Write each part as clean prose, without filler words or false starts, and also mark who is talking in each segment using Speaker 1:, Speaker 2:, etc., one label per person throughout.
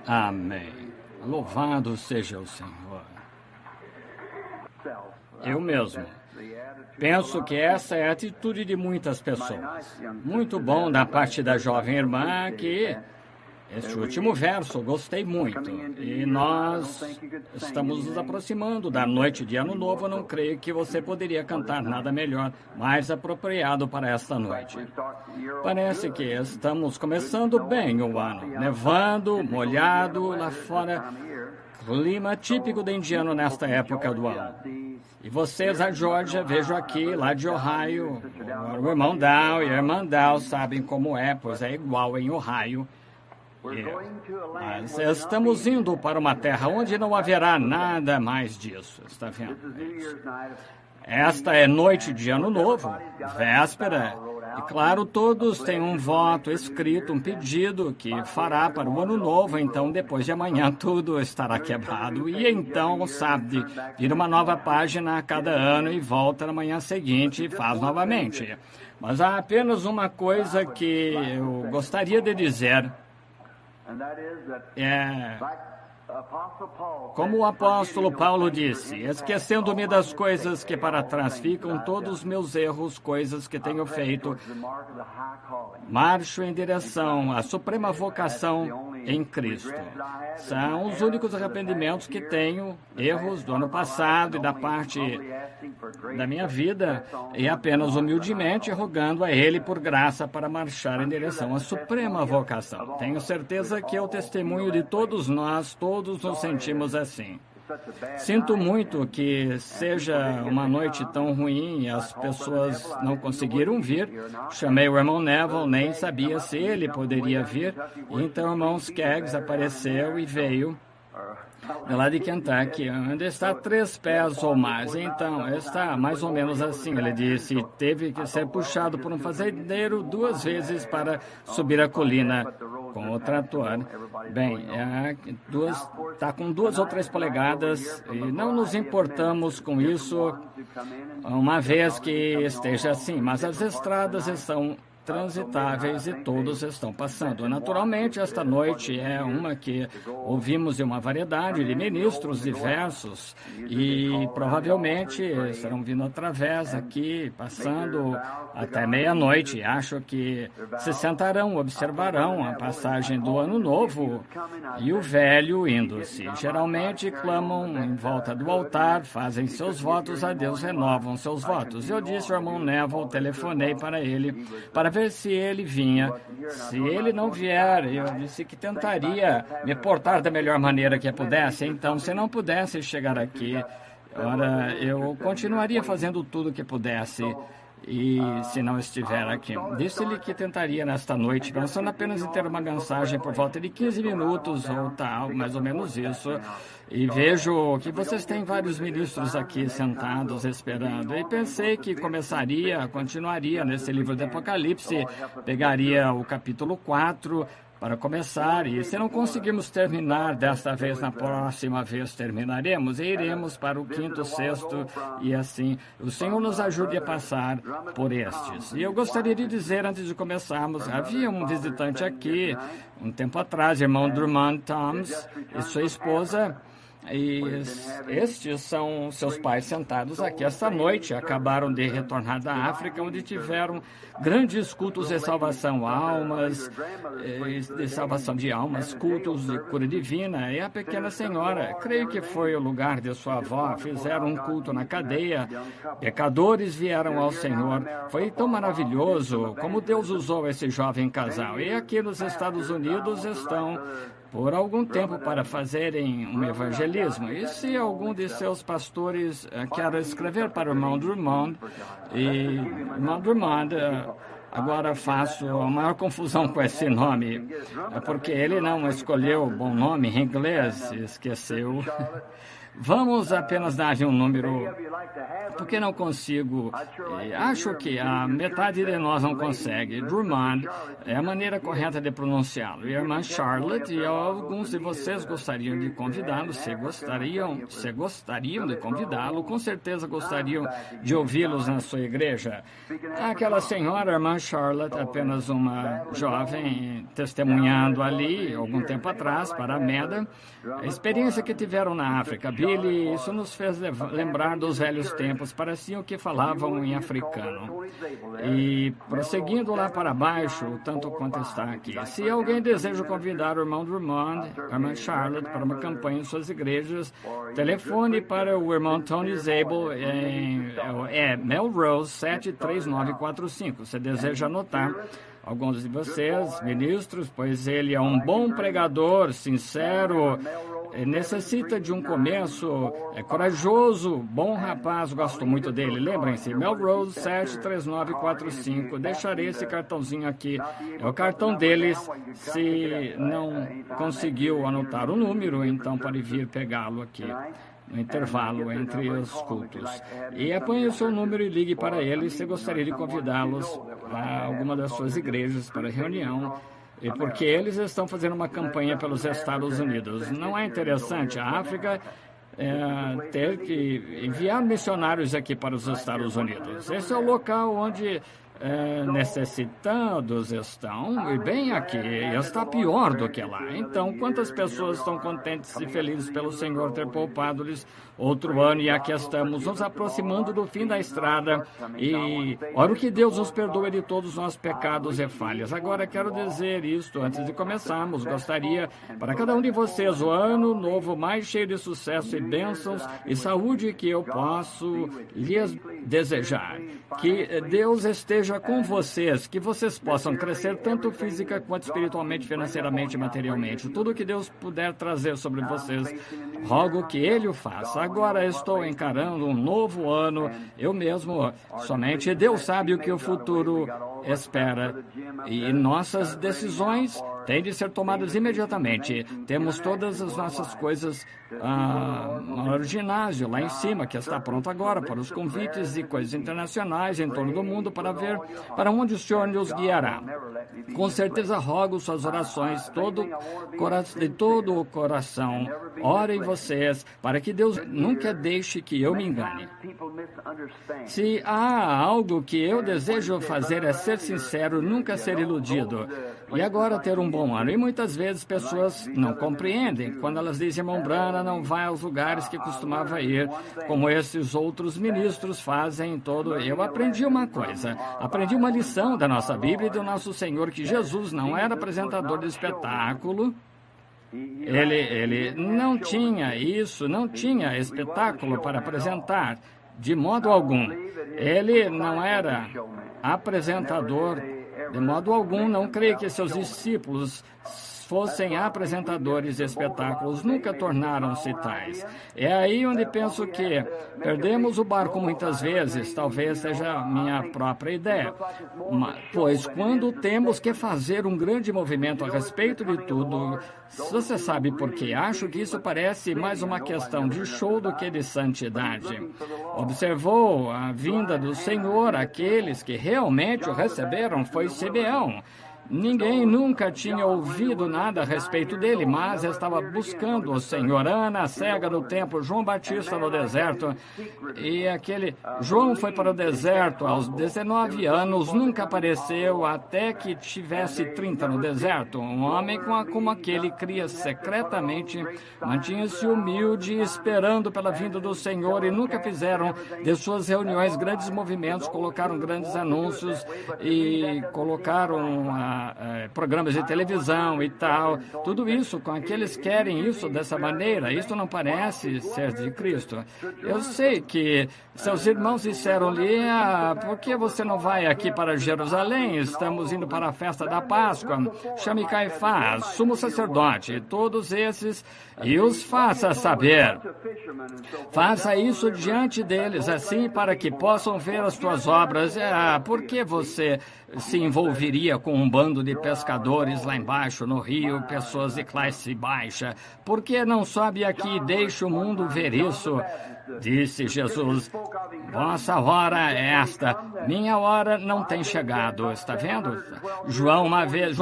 Speaker 1: Amém. Louvado seja o Senhor. Eu mesmo penso que essa é a atitude de muitas pessoas. Muito bom da parte da jovem irmã que este último verso gostei muito. E nós estamos nos aproximando da noite de Ano Novo. Não creio que você poderia cantar nada melhor, mais apropriado para esta noite. Parece que estamos começando bem o ano. Nevando, molhado lá fora. Clima típico de indiano nesta época do ano. E vocês, a Georgia, vejo aqui, lá de Ohio, o irmão Dow e a irmã Dow sabem como é, pois é igual em Ohio. Mas estamos indo para uma terra onde não haverá nada mais disso, está vendo? Esta é noite de Ano Novo, véspera, e claro, todos têm um voto escrito, um pedido que fará para o Ano Novo, então depois de amanhã tudo estará quebrado, e então, sabe, vira uma nova página a cada ano e volta na manhã seguinte e faz novamente. Mas há apenas uma coisa que eu gostaria de dizer. Como o apóstolo Paulo disse, esquecendo-me das coisas que para trás ficam, todos os meus erros, coisas que tenho feito, marcho em direção à suprema vocação em Cristo. São os únicos arrependimentos que tenho, erros do ano passado e da parte da minha vida, e apenas humildemente rogando a Ele por graça para marchar em direção à suprema vocação. Tenho certeza que é o testemunho de todos nós, todos nos sentimos assim. Sinto muito que seja uma noite tão ruim e as pessoas não conseguiram vir. Chamei o irmão Neville, nem sabia se ele poderia vir. Então o irmão Skaggs apareceu e veio lá de Kentucky, onde está 3 pés ou mais. Então, está mais ou menos assim. Ele disse, teve que ser puxado por um fazendeiro 2 vezes para subir a colina com o trator. Bem, está com 2 ou 3 polegadas e não nos importamos com isso, uma vez que esteja assim. Mas as estradas estão transitáveis e todos estão passando. Naturalmente, esta noite é uma que ouvimos de uma variedade de ministros diversos e provavelmente estarão vindo através aqui, passando até meia-noite. Acho que se sentarão, observarão a passagem do Ano Novo e o velho indo-se. Geralmente clamam em volta do altar, fazem seus votos a Deus, renovam seus votos. Eu disse ao irmão Neville, telefonei para ele, para ver se ele vinha. Se ele não vier, eu disse que tentaria me portar da melhor maneira que pudesse. Então, se não pudesse chegar aqui, ora, eu continuaria fazendo tudo o que pudesse. E se não estiver aqui, disse-lhe que tentaria nesta noite, pensando apenas em ter uma mensagem por volta de 15 minutos ou tal, mais ou menos isso. E vejo que vocês têm vários ministros aqui sentados esperando. E pensei que continuaria nesse livro do Apocalipse, pegaria o capítulo 4 para começar, e se não conseguirmos terminar desta vez, na próxima vez terminaremos e iremos para o 5º, 6º, e assim o Senhor nos ajude a passar por estes. E eu gostaria de dizer, antes de começarmos, havia um visitante aqui, um tempo atrás, irmão Drummond Thoms e sua esposa, e estes são seus pais sentados aqui esta noite. Acabaram de retornar da África, onde tiveram grandes cultos de salvação de almas, cultos de cura divina. E a pequena senhora, creio que foi o lugar de sua avó, fizeram um culto na cadeia. Pecadores vieram ao Senhor. Foi tão maravilhoso como Deus usou esse jovem casal. E aqui nos Estados Unidos estão por algum tempo para fazerem um evangelismo. E se algum de seus pastores quer escrever para o irmão Drummond, agora faço a maior confusão com esse nome, porque ele não escolheu o bom nome em inglês, esqueceu. Vamos apenas dar um número, porque não consigo. Acho que a metade de nós não consegue. Drummond é a maneira correta de pronunciá-lo. E a irmã Charlotte e alguns de vocês gostariam de convidá-lo. Se gostariam de convidá-lo, com certeza gostariam de ouvi-los na sua igreja. Aquela senhora, a irmã Charlotte, apenas uma jovem, testemunhando ali, algum tempo atrás, para a MEDA, a experiência que tiveram na África. Billy, isso nos fez lembrar dos velhos tempos, pareciam que falavam em africano. E prosseguindo lá para baixo, tanto quanto está aqui. Se alguém deseja convidar o irmão Drummond, a irmã Charlotte, para uma campanha em suas igrejas, telefone para o irmão Tony Zabel em Melrose 73945. Se deseja anotar, alguns de vocês, ministros, pois ele é um bom pregador, sincero, necessita de um começo, é corajoso, bom rapaz, gosto muito dele. Lembrem-se, Melrose 73945, deixarei esse cartãozinho aqui, é o cartão deles. Se não conseguiu anotar o número, então pode vir pegá-lo aqui no intervalo entre os cultos. E apanhe o seu número e ligue para ele se gostaria de convidá-los a alguma das suas igrejas para reunião, e porque eles estão fazendo uma campanha pelos Estados Unidos. Não é interessante a África ter que enviar missionários aqui para os Estados Unidos? Esse é o local onde necessitados estão, e bem aqui, está pior do que lá. Então, quantas pessoas estão contentes e felizes pelo Senhor ter poupado-lhes outro ano, e aqui estamos nos aproximando do fim da estrada, e ora que Deus nos perdoe de todos os nossos pecados e falhas. Agora, quero dizer isto, antes de começarmos, gostaria para cada um de vocês o ano novo mais cheio de sucesso e bênçãos e saúde que eu posso lhes desejar. Que Deus esteja com vocês, que vocês possam crescer tanto física quanto espiritualmente, financeiramente e materialmente. Tudo que Deus puder trazer sobre vocês, rogo que Ele o faça. Agora estou encarando um novo ano, eu mesmo, somente Deus sabe o que o futuro espera. E nossas decisões têm de ser tomadas imediatamente. Temos todas as nossas coisas no ginásio, lá em cima, que está pronto agora para os convites e coisas internacionais em torno do mundo para ver para onde o Senhor nos guiará. Com certeza rogo suas orações de todo o coração. Orem vocês para que Deus nunca deixe que eu me engane. Se há algo que eu desejo fazer é ser sincero, nunca ser iludido. E agora ter um bom ano. E muitas vezes pessoas não compreendem quando elas dizem, irmão Branham não vai aos lugares que costumava ir, como esses outros ministros fazem todo. Eu aprendi uma coisa, aprendi uma lição da nossa Bíblia e do nosso Senhor, que Jesus não era apresentador de espetáculo. Ele não tinha isso, não tinha espetáculo para apresentar, de modo algum. Ele não era apresentador, de modo algum. Não creio que seus discípulos fossem apresentadores de espetáculos, nunca tornaram-se tais. É aí onde penso que perdemos o barco muitas vezes, talvez seja a minha própria ideia. Pois quando temos que fazer um grande movimento a respeito de tudo, você sabe por quê? Acho que isso parece mais uma questão de show do que de santidade. Observou a vinda do Senhor, aqueles que realmente o receberam foi Simeão. Ninguém nunca tinha ouvido nada a respeito dele, mas estava buscando o Senhor. Ana, cega no templo, João Batista no deserto. E João foi para o deserto aos 19 anos, nunca apareceu até que tivesse 30 no deserto. Um homem como aquele cria secretamente, mantinha-se humilde, esperando pela vinda do Senhor, e nunca fizeram de suas reuniões grandes movimentos, colocaram grandes anúncios e colocaram programas de televisão e tal, tudo isso, com aqueles querem isso dessa maneira, isso não parece ser de Cristo. Eu sei que seus irmãos disseram-lhe, por que você não vai aqui para Jerusalém? Estamos indo para a festa da Páscoa. Chame Caifás, sumo sacerdote, todos esses, e os faça saber. Faça isso diante deles, assim, para que possam ver as tuas obras. Por que você se envolveria com um bando bando de pescadores lá embaixo no rio, pessoas de classe baixa. Por que não sobe aqui e deixa o mundo ver isso? Disse Jesus, vossa hora é esta, minha hora não tem chegado. Está vendo? João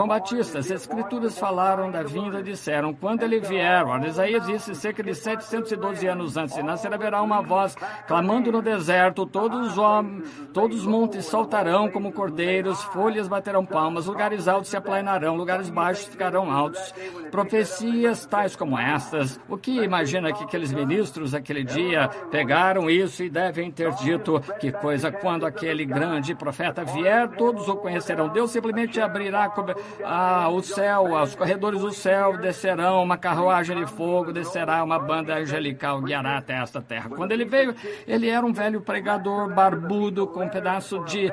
Speaker 1: Batista, as Escrituras falaram da vinda, disseram, quando ele vier, Isaías disse cerca de 712 anos antes de nascer, haverá uma voz clamando no deserto, todos os montes saltarão como cordeiros, folhas baterão palmas, lugares altos se aplanarão, lugares baixos ficarão altos. Profecias tais como estas, o que imagina que aqueles ministros daquele dia pegaram isso e devem ter dito, que coisa, quando aquele grande profeta vier, todos o conhecerão. Deus simplesmente abrirá o céu, os corredores do céu, descerão uma carruagem de fogo, descerá uma banda angelical, guiará até esta terra. Quando ele veio, ele era um velho pregador barbudo, com um pedaço de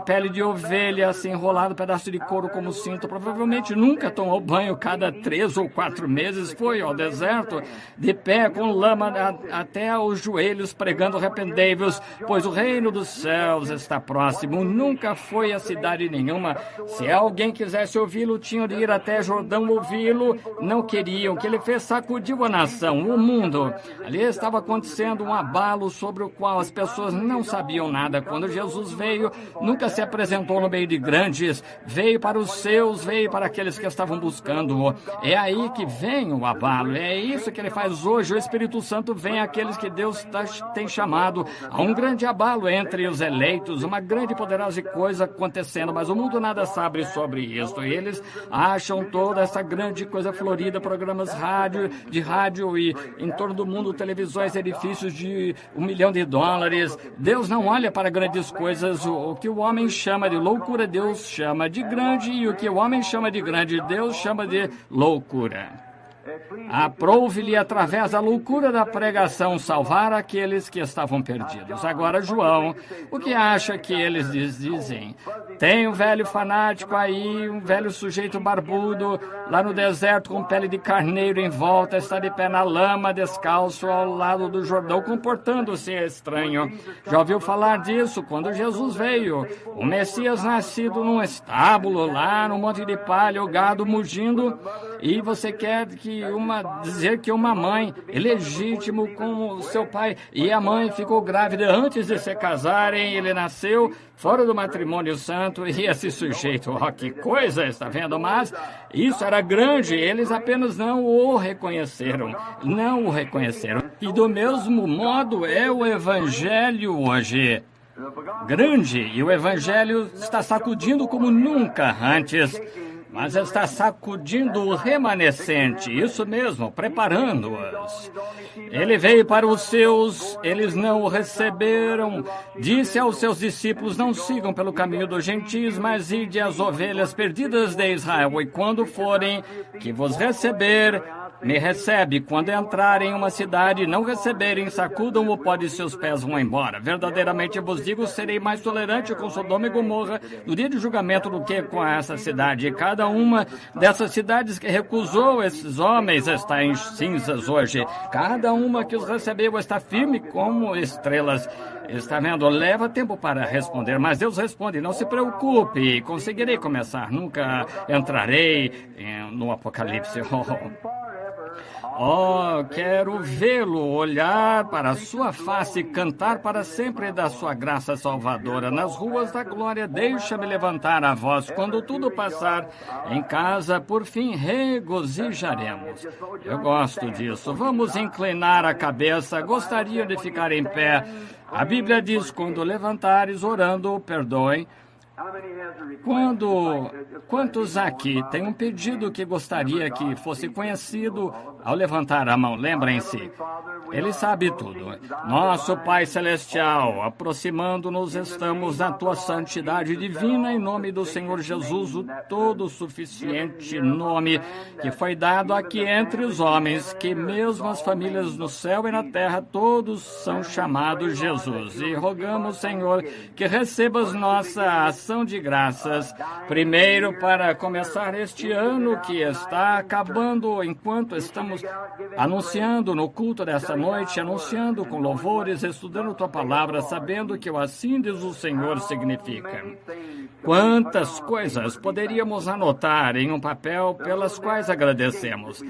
Speaker 1: pele de ovelha, assim, enrolado, pedaço de couro como cinto. Provavelmente nunca tomou banho, cada 3 ou 4 meses foi ao deserto, de pé, com lama até os joelhos, pregando, arrependei-vos, pois o reino dos céus está próximo. Nunca foi a cidade nenhuma. Se alguém quisesse ouvi-lo, tinham de ir até Jordão ouvi-lo. Não queriam. O que ele fez sacudiu a nação, o mundo. Ali estava acontecendo um abalo sobre o qual as pessoas não sabiam nada. Quando Jesus veio, nunca se apresentou no meio de grandes, veio para os seus, veio para aqueles que estavam buscando. É aí que vem o abalo. É isso que ele faz hoje. O Espírito Santo vem àqueles que Deus tem chamado a um grande abalo entre os eleitos, uma grande e poderosa coisa acontecendo, mas o mundo nada sabe sobre isso. Eles acham toda essa grande coisa florida, programas de rádio e em torno do mundo, televisões, edifícios de $1 milhão. Deus não olha para grandes coisas. O que o homem chama de loucura, Deus chama de grande, e o que o homem chama de grande, Deus chama de loucura. Aprove-lhe através da loucura da pregação salvar aqueles que estavam perdidos. Agora, João, o que acha que eles dizem? Tem um velho fanático aí, um velho sujeito barbudo, lá no deserto com pele de carneiro em volta, está de pé na lama, descalço ao lado do Jordão, comportando-se estranho. Já ouviu falar disso? Quando Jesus veio, o Messias nascido num estábulo, lá no monte de palha, o gado mugindo, e você quer dizer que uma mãe é legítimo como seu pai, e a mãe ficou grávida antes de se casarem, ele nasceu fora do matrimônio santo, e esse sujeito, que coisa, está vendo? Mas isso era grande, eles apenas não o reconheceram. E do mesmo modo é o Evangelho hoje. Grande, e o Evangelho está sacudindo como nunca antes. Mas está sacudindo o remanescente, isso mesmo, preparando-os. Ele veio para os seus, eles não o receberam. Disse aos seus discípulos, não sigam pelo caminho dos gentios, mas ide às ovelhas perdidas de Israel. E quando forem que vos receber, me recebe. Quando entrarem em uma cidade e não receberem, sacudam o pó de seus pés, vão embora. Verdadeiramente vos digo, serei mais tolerante com Sodoma e Gomorra no dia de julgamento do que com essa cidade. E cada uma dessas cidades que recusou esses homens está em cinzas hoje. Cada uma que os recebeu está firme como estrelas. Está vendo? Leva tempo para responder, mas Deus responde, não se preocupe, conseguirei começar, nunca entrarei no Apocalipse. Quero vê-lo, olhar para a sua face, cantar para sempre da sua graça salvadora. Nas ruas da glória, deixa-me levantar a voz. Quando tudo passar, em casa, por fim, regozijaremos. Eu gosto disso. Vamos inclinar a cabeça. Gostaria de ficar em pé. A Bíblia diz, quando levantares orando, perdoem. Quantos aqui têm um pedido que gostaria que fosse conhecido ao levantar a mão? Lembrem-se, Ele sabe tudo. Nosso Pai Celestial, aproximando-nos, estamos na Tua santidade divina, em nome do Senhor Jesus, o todo-suficiente nome que foi dado aqui entre os homens, que mesmo as famílias no céu e na terra, todos são chamados Jesus. E rogamos, Senhor, que recebas nossa ação de graças, primeiro para começar este ano que está acabando, enquanto estamos anunciando no culto desta noite, anunciando com louvores, estudando tua palavra, sabendo que o assim diz o Senhor significa. Quantas coisas poderíamos anotar em um papel pelas quais agradecemos?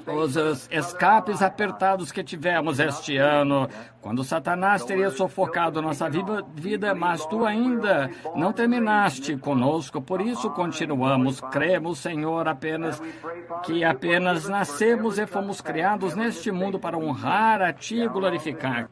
Speaker 1: Os escapes apertados que tivemos este ano, quando Satanás teria sufocado nossa vida, mas tu ainda não terminaste conosco, por isso continuamos. Cremos, Senhor, que apenas nascemos e fomos criados neste mundo para honrar a Ti e glorificar.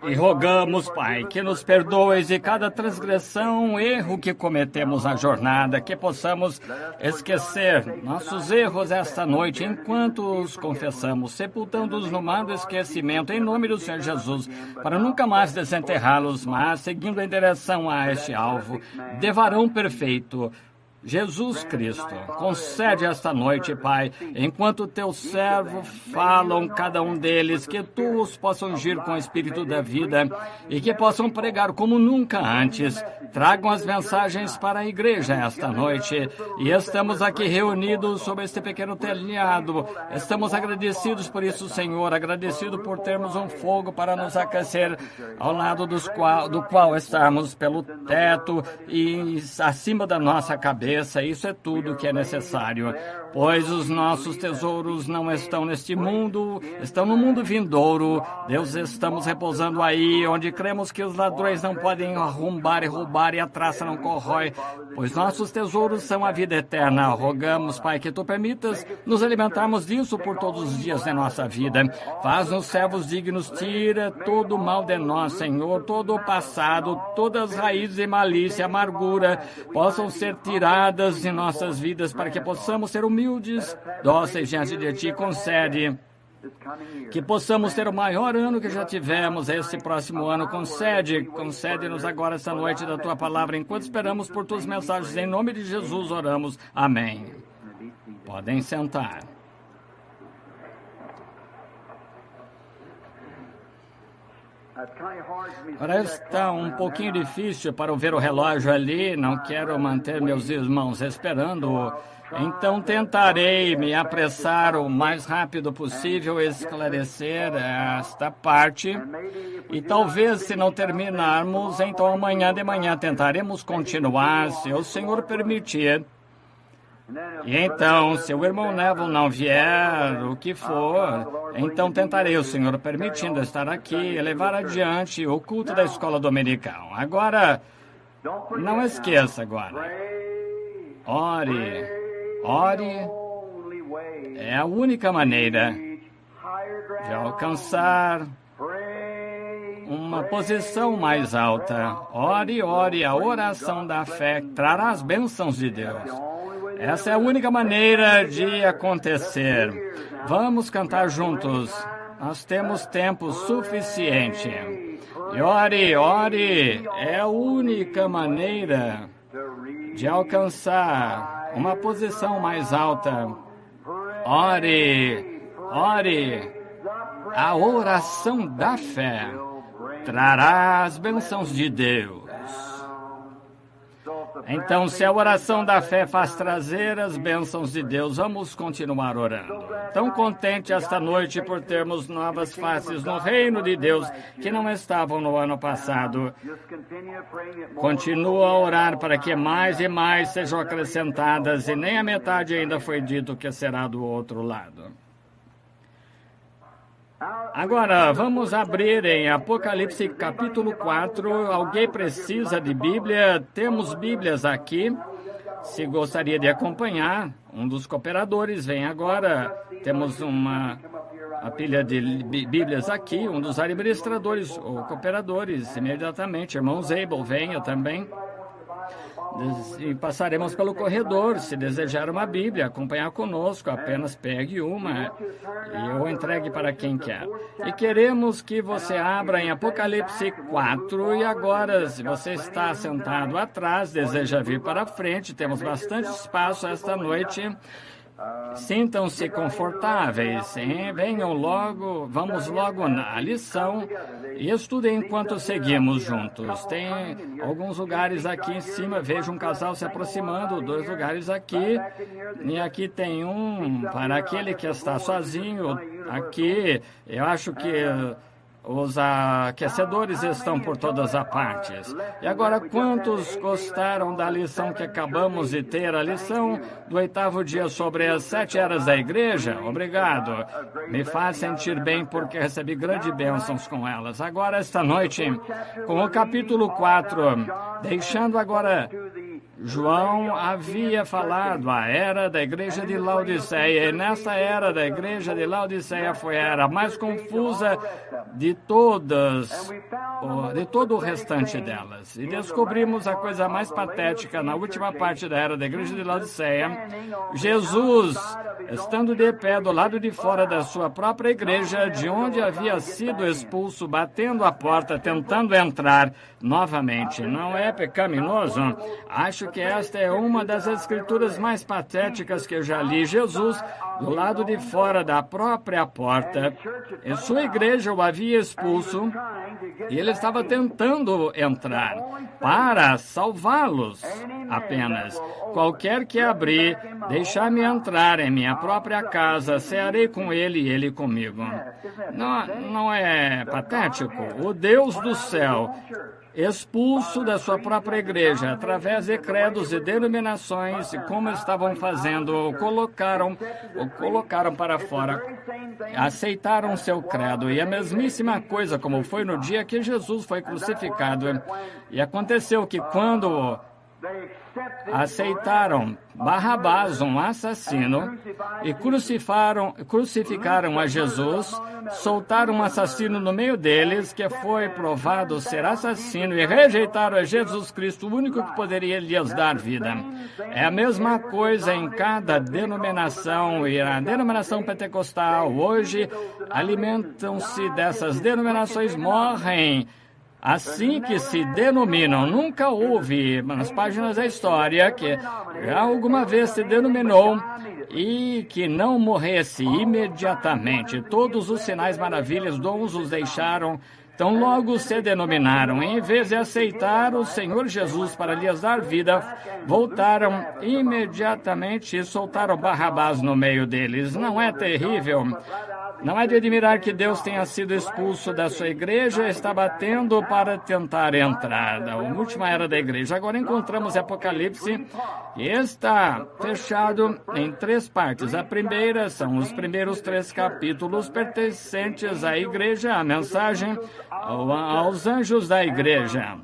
Speaker 1: E rogamos, Pai, que nos perdoes de cada transgressão, erro que cometemos na jornada, que possamos esquecer nossos erros esta noite, enquanto os confessamos, sepultando-os no mar do esquecimento, em nome do Senhor Jesus, para nunca mais desenterrá-los, mas seguindo em direção a este alvo, de varão perfeito, Jesus Cristo. Concede esta noite, Pai, enquanto teus servos falam, cada um deles, que tu os possam ungir com o Espírito da vida e que possam pregar como nunca antes. Tragam as mensagens para a igreja esta noite. E estamos aqui reunidos sob este pequeno telhado. Estamos agradecidos por isso, Senhor, agradecido por termos um fogo para nos aquecer ao lado do qual estamos pelo teto e acima da nossa cabeça. Isso é tudo que é necessário, pois os nossos tesouros não estão neste mundo, estão no mundo vindouro. Deus, estamos repousando aí, onde cremos que os ladrões não podem arrombar e roubar e a traça não corrói, pois nossos tesouros são a vida eterna. Rogamos, Pai, que Tu permitas nos alimentarmos disso por todos os dias da nossa vida. Faz-nos servos dignos, tira todo o mal de nós, Senhor, todo o passado, todas as raízes de malícia e amargura possam ser tiradas de nossas vidas, para que possamos ser humildes, dóceis diante de Ti. Concede que possamos ter o maior ano que já tivemos esse próximo ano. Concede-nos agora essa noite da Tua palavra, enquanto esperamos por Tuas mensagens. Em nome de Jesus oramos. Amém. Podem sentar. Parece que está um pouquinho difícil para ver o relógio ali, não quero manter meus irmãos esperando, então tentarei me apressar o mais rápido possível, esclarecer esta parte, e talvez se não terminarmos, então amanhã de manhã tentaremos continuar, se o Senhor permitir. E então, se o irmão Neville não vier, o que for, então tentarei, o Senhor permitindo, estar aqui e levar adiante o culto da escola dominical. Agora, não esqueça agora. Ore. É a única maneira de alcançar uma posição mais alta. Ore, a oração da fé trará as bênçãos de Deus. Essa é a única maneira de acontecer. Vamos cantar juntos. Nós temos tempo suficiente. E ore. É a única maneira de alcançar uma posição mais alta. Ore. A oração da fé trará as bênçãos de Deus. Então, se a oração da fé faz trazer as bênçãos de Deus, vamos continuar orando. Tão contente esta noite por termos novas faces no reino de Deus que não estavam no ano passado. Continua a orar para que mais e mais sejam acrescentadas, e nem a metade ainda foi dito que será do outro lado. Agora, vamos abrir em Apocalipse capítulo 4. Alguém precisa de Bíblia? Temos Bíblias aqui. Se gostaria de acompanhar, um dos cooperadores vem agora. Temos uma pilha de Bíblias aqui. Um dos administradores ou cooperadores, imediatamente. Irmão Zabel, venha também. E passaremos pelo corredor. Se desejar uma Bíblia, acompanhar conosco, apenas pegue uma e eu entregue para quem quer. E queremos que você abra em Apocalipse 4. E agora, se você está sentado atrás, deseja vir para frente, temos bastante espaço esta noite. Sintam-se confortáveis, hein? Venham logo, vamos logo na lição e estudem enquanto seguimos juntos. Tem alguns lugares aqui em cima, vejo um casal se aproximando, 2 lugares aqui, e aqui tem um para aquele que está sozinho. Aqui, eu acho que os aquecedores estão por todas as partes. E agora, quantos gostaram da lição que acabamos de ter? A lição do 8º dia sobre as 7 eras da igreja? Obrigado. Me faz sentir bem porque recebi grandes bênçãos com elas. Agora, esta noite, com o capítulo 4, deixando agora... João havia falado a era da igreja de Laodiceia, e nessa era da igreja de Laodiceia foi a era mais confusa de todas, de todo o restante delas. E descobrimos a coisa mais patética na última parte da era da igreja de Laodiceia. Jesus, estando de pé do lado de fora da sua própria igreja, de onde havia sido expulso, batendo a porta, tentando entrar novamente. Não é pecaminoso? Acho que esta é uma das escrituras mais patéticas que eu já li. Jesus, do lado de fora da própria porta, e sua igreja o havia expulso, e ele estava tentando entrar para salvá-los apenas. Qualquer que abrir, deixar-me entrar em minha própria casa, cearei com ele e ele comigo. Não é patético? O Deus do céu, expulso da sua própria igreja, através de credos e denominações, e como estavam fazendo, o colocaram para fora, aceitaram seu credo, e a mesmíssima coisa como foi no dia que Jesus foi crucificado. E aconteceu que quando aceitaram Barrabás, um assassino, e crucificaram a Jesus, soltaram um assassino no meio deles, que foi provado ser assassino, e rejeitaram a Jesus Cristo, o único que poderia lhes dar vida. É a mesma coisa em cada denominação, e a denominação pentecostal hoje alimentam-se dessas denominações, morrem assim que se denominam. Nunca houve nas páginas da história que já alguma vez se denominou e que não morresse imediatamente. Todos os sinais, maravilhas, dons os deixaram, então logo se denominaram. Em vez de aceitar o Senhor Jesus para lhes dar vida, voltaram imediatamente e soltaram Barrabás no meio deles. Não é terrível? Não é de admirar que Deus tenha sido expulso da sua igreja e está batendo para tentar entrar. A última era da igreja. Agora encontramos Apocalipse, que está fechado em 3 partes. A primeira são os primeiros 3 capítulos pertencentes à igreja, a mensagem aos anjos da igreja.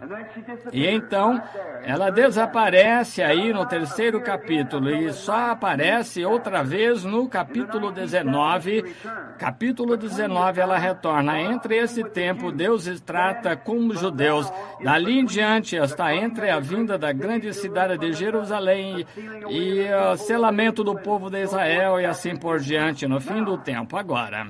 Speaker 1: E então ela desaparece aí no 3º capítulo e só aparece outra vez no capítulo 19. Capítulo 19, ela retorna. Entre esse tempo, Deus trata com os judeus. Dali em diante, está entre a vinda da grande cidade de Jerusalém e o selamento do povo de Israel e assim por diante, no fim do tempo. Agora,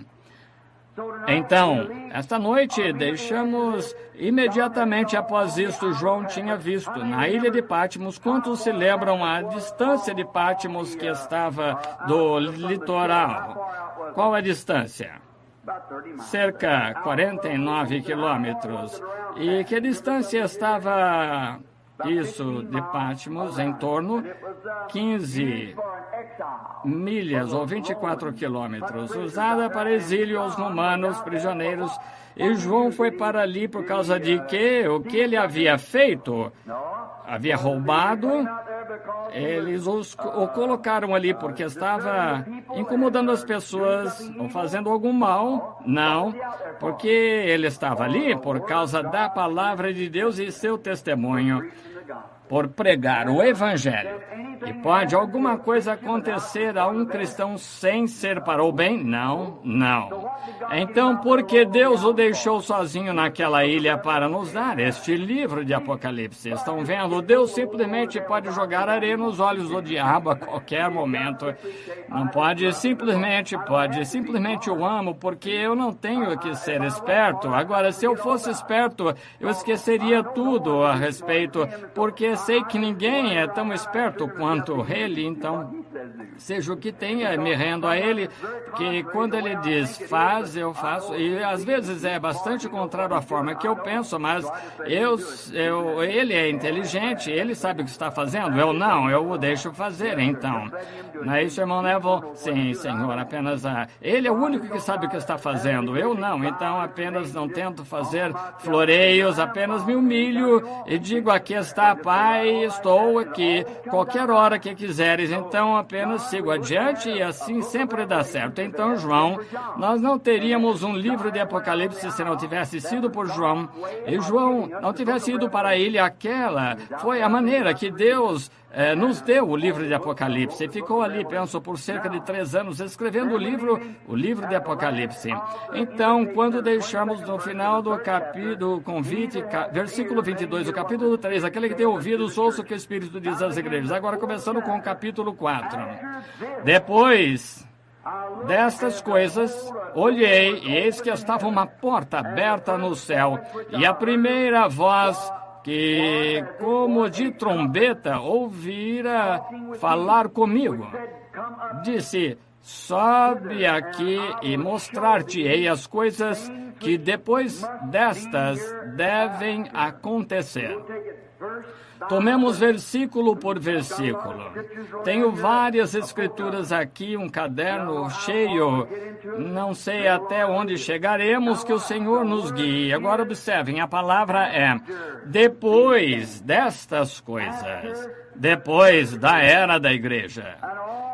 Speaker 1: então, esta noite, deixamos imediatamente após isto, João tinha visto na ilha de Patmos. Quantos se lembram a distância de Patmos que estava do litoral? Qual a distância? Cerca de 49 quilômetros. E que distância estava isso de Patmos? Em torno de 15 milhas ou 24 quilômetros, usada para exílio aos romanos prisioneiros. E João foi para ali por causa de que o que ele havia feito? Havia roubado. Eles o colocaram ali porque estava incomodando as pessoas ou fazendo algum mal? Não, porque ele estava ali por causa da palavra de Deus e seu testemunho, por pregar o Evangelho. E pode alguma coisa acontecer a um cristão sem ser para o bem? Não, não. Então, por que Deus o deixou sozinho naquela ilha para nos dar este livro de Apocalipse? Estão vendo? Deus simplesmente pode jogar areia nos olhos do diabo a qualquer momento. Não pode simplesmente o amo, porque eu não tenho que ser esperto. Agora, se eu fosse esperto, eu esqueceria tudo a respeito, porque sei que ninguém é tão esperto quanto ele. Então, seja o que tenha, me rendo a ele, que quando ele diz faz, eu faço, e às vezes é bastante contrário à forma que eu penso, mas ele é inteligente, ele sabe o que está fazendo, eu não, eu o deixo fazer, então. Não é isso, irmão Neville? Sim, Senhor, apenas ele é o único que sabe o que está fazendo, eu não, então apenas não tento fazer floreios, apenas me humilho e digo, aqui está, Pai, estou aqui, qualquer hora que quiseres, então apenas sigo adiante e assim sempre dá certo. Então, João, nós não teríamos um livro de Apocalipse se não tivesse sido por João, e João não tivesse ido para a ilha aquela. Foi a maneira que Deus nos deu o livro de Apocalipse. E ficou ali, penso, por cerca de 3 anos, escrevendo o livro de Apocalipse. Então, quando deixamos no final do convite, versículo 22, do capítulo 3, aquele que tem ouvidos, ouça o que o Espírito diz às igrejas. Agora, começando com o capítulo 4. Depois destas coisas, olhei, e eis que estava uma porta aberta no céu, e a primeira voz que, como de trombeta, ouvira falar comigo, disse, sobe aqui e mostrar-te-ei as coisas que depois destas devem acontecer. Tomemos versículo por versículo. Tenho várias escrituras aqui, um caderno cheio. Não sei até onde chegaremos, que o Senhor nos guie. Agora observem, a palavra é depois destas coisas, depois da era da igreja.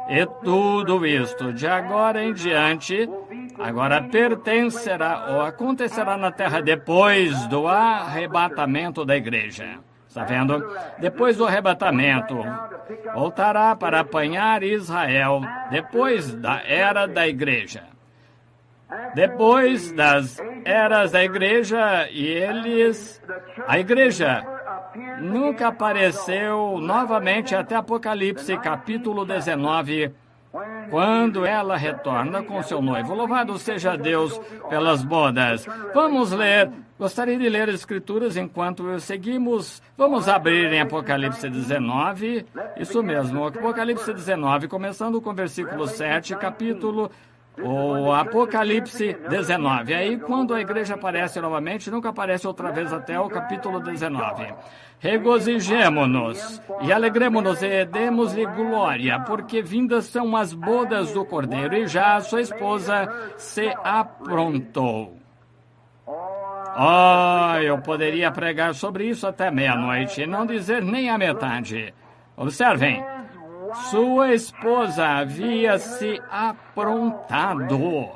Speaker 1: E tudo isto, de agora em diante, agora pertencerá ou acontecerá na terra depois do arrebatamento da igreja. Está vendo? Depois do arrebatamento, voltará para apanhar Israel, depois da era da igreja. Depois das eras da igreja, a igreja nunca apareceu novamente até Apocalipse, capítulo 19, quando ela retorna com seu noivo. Louvado seja Deus pelas bodas. Vamos ler. Gostaria de ler as escrituras enquanto seguimos. Vamos abrir em Apocalipse 19. Isso mesmo, Apocalipse 19, começando com o versículo 7, o Apocalipse 19. Aí, quando a igreja aparece novamente, nunca aparece outra vez até o capítulo 19. Regozijemo-nos e alegremo-nos e demos-lhe glória, porque vindas são as bodas do Cordeiro e já a sua esposa se aprontou. Eu poderia pregar sobre isso até meia-noite e não dizer nem a metade. Observem. Sua esposa havia se aprontado.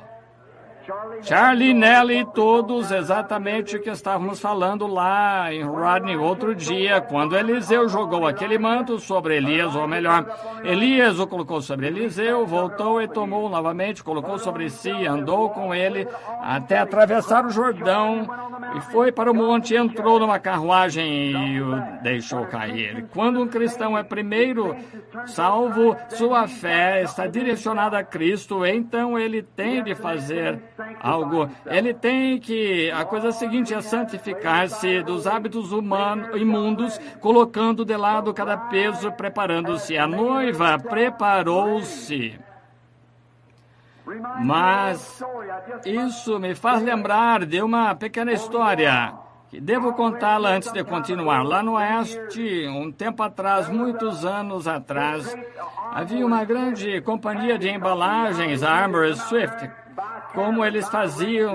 Speaker 1: Charlie, Nelly, todos exatamente o que estávamos falando lá em Rodney outro dia, quando Eliseu jogou aquele manto sobre Elias, ou melhor, Elias o colocou sobre Eliseu, voltou e tomou novamente, colocou sobre si, andou com ele até atravessar o Jordão e foi para o monte, entrou numa carruagem e o deixou cair. Quando um cristão é primeiro salvo, sua fé está direcionada a Cristo, então ele tem de fazer algo. Ele tem que... A coisa seguinte é santificar-se dos hábitos imundos, colocando de lado cada peso, preparando-se. A noiva preparou-se. Mas isso me faz lembrar de uma pequena história que devo contá-la antes de continuar. Lá no Oeste, um tempo atrás, muitos anos atrás, havia uma grande companhia de embalagens, a Armour Swift. Como eles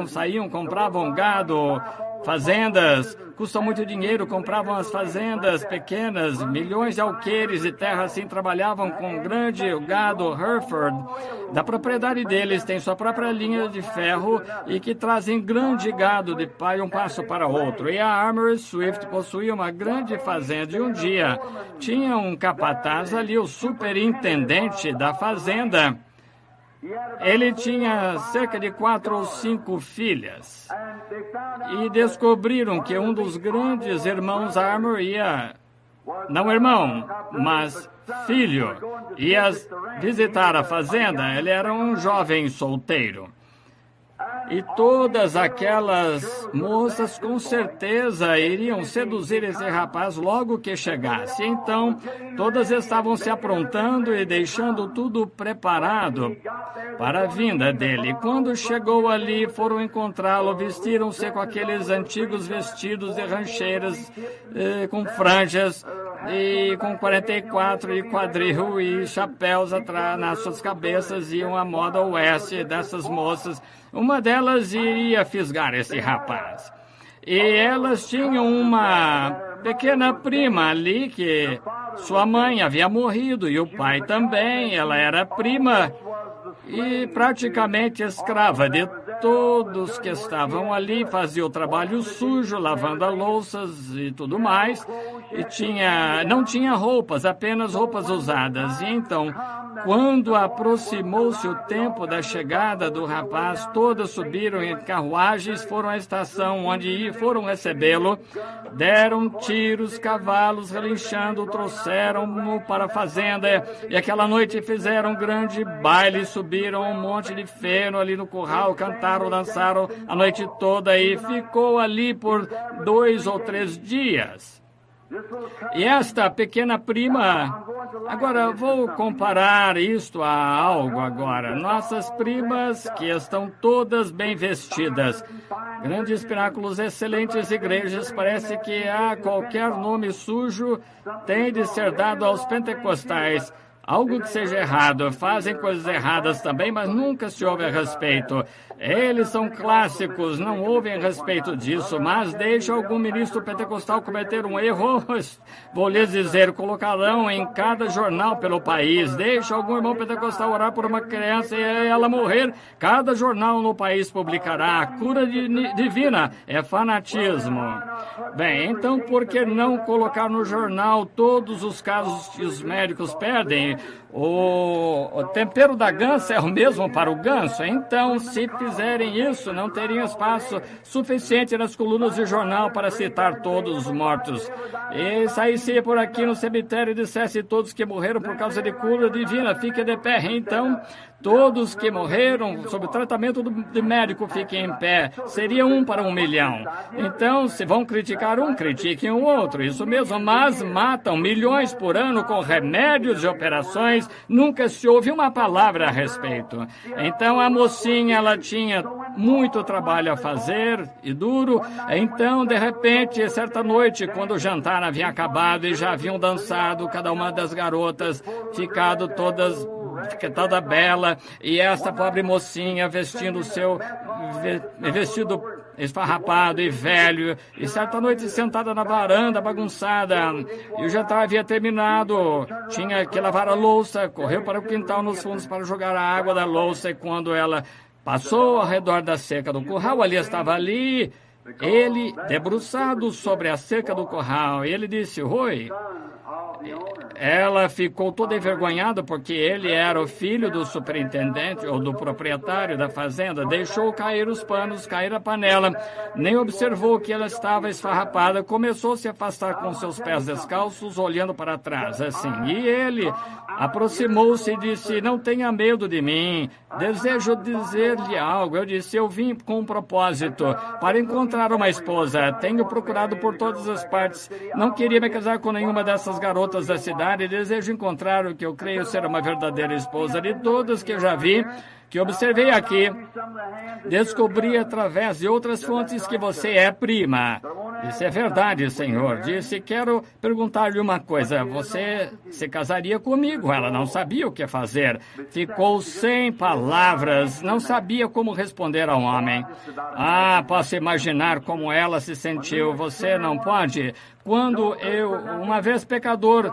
Speaker 1: saíam, compravam gado, fazendas, custa muito dinheiro, compravam as fazendas pequenas, milhões de alqueires de terra, assim, trabalhavam com grande gado Hereford. Da propriedade deles tem sua própria linha de ferro e que trazem grande gado de um passo para outro. E a Armour Swift possuía uma grande fazenda e um dia tinha um capataz ali, o superintendente da fazenda. Ele tinha cerca de 4 ou 5 filhas e descobriram que um dos grandes irmãos Armour não irmão, mas filho, ia visitar a fazenda. Ele era um jovem solteiro. E todas aquelas moças com certeza iriam seduzir esse rapaz logo que chegasse. Então, todas estavam se aprontando e deixando tudo preparado para a vinda dele. Quando chegou ali, foram encontrá-lo, vestiram-se com aqueles antigos vestidos de rancheiras com franjas e com 44 e quadril e chapéus atrás nas suas cabeças, e uma moda oeste dessas moças. Uma delas iria fisgar esse rapaz. E elas tinham uma pequena prima ali que sua mãe havia morrido e o pai também. Ela era prima e praticamente escrava de todos que estavam ali, fazia o trabalho sujo, lavando as louças e tudo mais, e não tinha roupas, apenas roupas usadas. E então, quando aproximou-se o tempo da chegada do rapaz, todas subiram em carruagens, foram à estação onde foram recebê-lo, deram tiros, cavalos relinchando, trouxeram-no para a fazenda, e aquela noite fizeram um grande baile, subiram um monte de feno ali no curral, cantaram, dançaram a noite toda e ficou ali por 2 ou 3 dias. E esta pequena prima, agora vou comparar isto a algo agora. Nossas primas que estão todas bem vestidas, grandes pináculos, excelentes igrejas, parece que qualquer nome sujo tem de ser dado aos pentecostais. Algo que seja errado, fazem coisas erradas também, mas nunca se ouve a respeito. Eles são clássicos, não ouvem a respeito disso, mas deixa algum ministro pentecostal cometer um erro, vou lhes dizer, colocarão em cada jornal pelo país. Deixa algum irmão pentecostal orar por uma criança e ela morrer, cada jornal no país publicará. A cura divina é fanatismo. Bem, então por que não colocar no jornal todos os casos que os médicos perdem? O tempero da ganso é o mesmo para o ganso. Então, se fizerem isso, não teriam espaço suficiente nas colunas de jornal para citar todos os mortos. E saísse por aqui no cemitério e dissesse todos que morreram por causa de cura divina, fique de pé. Então, todos que morreram sob tratamento de médico fiquem em pé. Seria 1 para 1 milhão. Então, se vão criticar um, critiquem o outro. Isso mesmo, mas matam milhões por ano com remédios e operações. Nunca se ouve uma palavra a respeito. Então, a mocinha, ela tinha muito trabalho a fazer e duro. Então, de repente, certa noite, quando o jantar havia acabado e já haviam dançado, cada uma das garotas ficado toda bela, e esta pobre mocinha vestindo o seu vestido esfarrapado e velho, e certa noite sentada na varanda, bagunçada, e o jantar havia terminado, tinha que lavar a louça, correu para o quintal nos fundos para jogar a água da louça, e quando ela passou ao redor da cerca do curral, ali estava ali, ele debruçado sobre a cerca do curral, e ele disse: "Oi." Ela ficou toda envergonhada porque ele era o filho do superintendente ou do proprietário da fazenda. Deixou cair os panos, cair a panela. Nem observou que ela estava esfarrapada. Começou a se afastar com seus pés descalços, olhando para trás, assim. E ele aproximou-se e disse: "Não tenha medo de mim. Desejo dizer-lhe algo." Eu disse: "Eu vim com um propósito, para encontrar uma esposa. Tenho procurado por todas as partes. Não queria me casar com nenhuma dessas garotas da cidade. Desejo encontrar o que eu creio ser uma verdadeira esposa. De todas que eu já vi, que observei aqui, descobri através de outras fontes que você é prima." Isso é verdade, senhor. Disse: "Quero perguntar-lhe uma coisa. Você se casaria comigo?" Ela não sabia o que fazer. Ficou sem palavras. Não sabia como responder ao homem. Posso imaginar como ela se sentiu. Você não pode? Quando eu, uma vez pecador,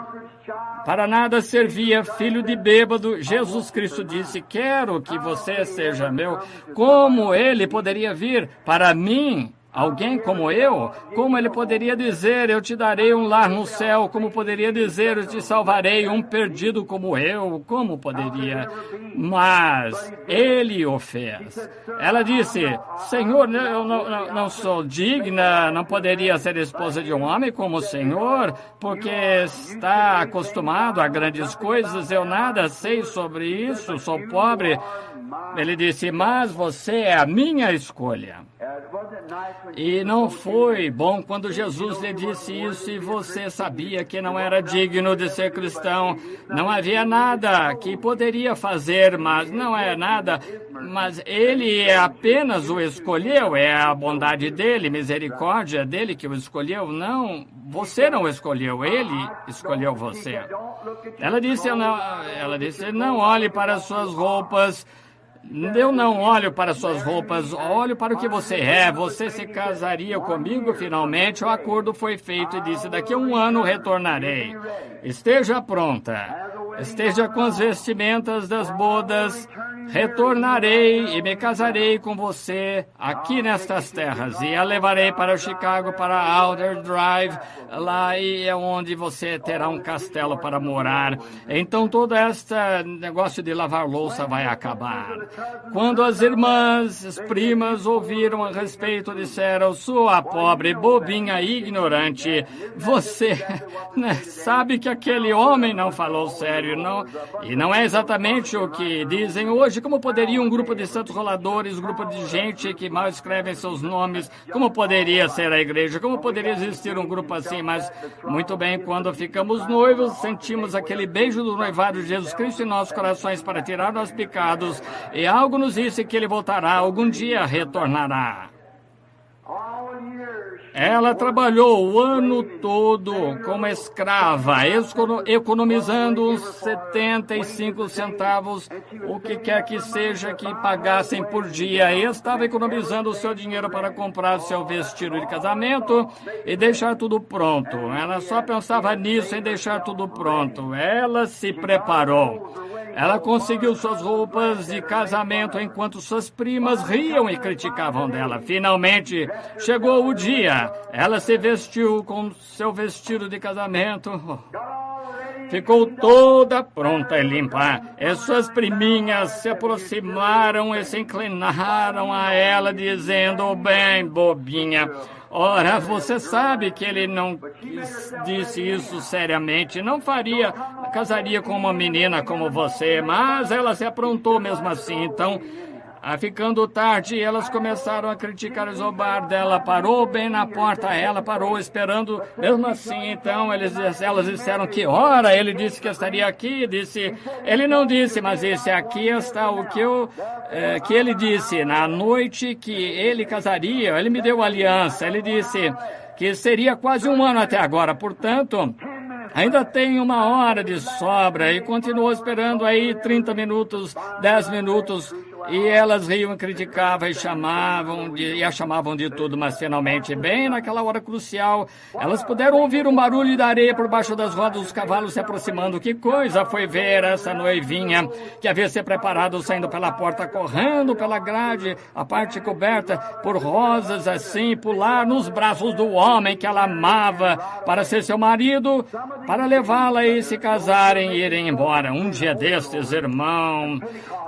Speaker 1: para nada servia, filho de bêbado, Jesus Cristo disse: "Quero que você seja meu." Como ele poderia vir para mim Alguém como eu? Como ele poderia dizer, eu te darei um lar no céu? Como poderia dizer, eu te salvarei, um perdido como eu? Como poderia? Mas ele o fez. Ela disse, Senhor, eu não sou digna, não poderia ser esposa de um homem como o Senhor, porque está acostumado a grandes coisas, eu nada sei sobre isso, sou pobre. Ele disse, mas você é a minha escolha. E não foi bom quando Jesus lhe disse isso e você sabia que não era digno de ser cristão. Não havia nada que poderia fazer, mas não é nada. Mas ele apenas o escolheu, é a bondade dele, misericórdia dele que o escolheu. Não, você não escolheu, ele escolheu você. Ela disse, não olhe para as suas roupas. Eu não olho para suas roupas, olho para o que você é. Você se casaria comigo finalmente? O acordo foi feito e disse, daqui a 1 ano retornarei. Esteja pronta. Esteja com as vestimentas das bodas. Retornarei e me casarei com você aqui nestas terras. E a levarei para Chicago, para Alder Drive. Lá é onde você terá um castelo para morar. Então todo este negócio de lavar louça vai acabar. Quando as irmãs, as primas ouviram a respeito, disseram, sua pobre, bobinha, ignorante, você sabe que aquele homem não falou sério, não? E não é exatamente o que dizem hoje. Como poderia um grupo de santos roladores, um grupo de gente que mal escrevem seus nomes, como poderia ser a igreja? Como poderia existir um grupo assim? Mas, muito bem, quando ficamos noivos, sentimos aquele beijo do noivado de Jesus Cristo em nossos corações para tirar nossos pecados. E algo nos disse que ele voltará, algum dia retornará. Ela trabalhou o ano todo como escrava, economizando uns 75 centavos, o que quer que seja que pagassem por dia. E estava economizando o seu dinheiro para comprar seu vestido de casamento e deixar tudo pronto. Ela só pensava nisso, em deixar tudo pronto. Ela se preparou. Ela conseguiu suas roupas de casamento enquanto suas primas riam e criticavam dela. Finalmente, chegou o dia. Ela se vestiu com seu vestido de casamento. Ficou toda pronta e limpa. E suas priminhas se aproximaram e se inclinaram a ela, dizendo, bem, bobinha, ora, você sabe que ele não disse isso seriamente, não casaria com uma menina como você, mas ela se aprontou mesmo assim, então... Ficando tarde, elas começaram a criticar e zombar dela. Parou bem na porta, ela parou esperando. Mesmo assim, então, elas disseram que hora ele disse que estaria aqui. Ele não disse, mas disse, aqui está o que ele disse. Na noite que ele casaria, ele me deu aliança. Ele disse que seria quase 1 ano até agora, portanto... Ainda tem 1 hora de sobra e continuou esperando aí 30 minutos, 10 minutos e elas riam e criticavam e a chamavam de tudo, mas finalmente, bem naquela hora crucial, elas puderam ouvir um barulho da areia por baixo das rodas dos cavalos se aproximando. Que coisa foi ver essa noivinha que havia se preparado saindo pela porta, correndo pela grade, a parte coberta por rosas assim, pular nos braços do homem que ela amava para ser seu marido, para levá-la e se casarem e irem embora. Um dia destes, irmão,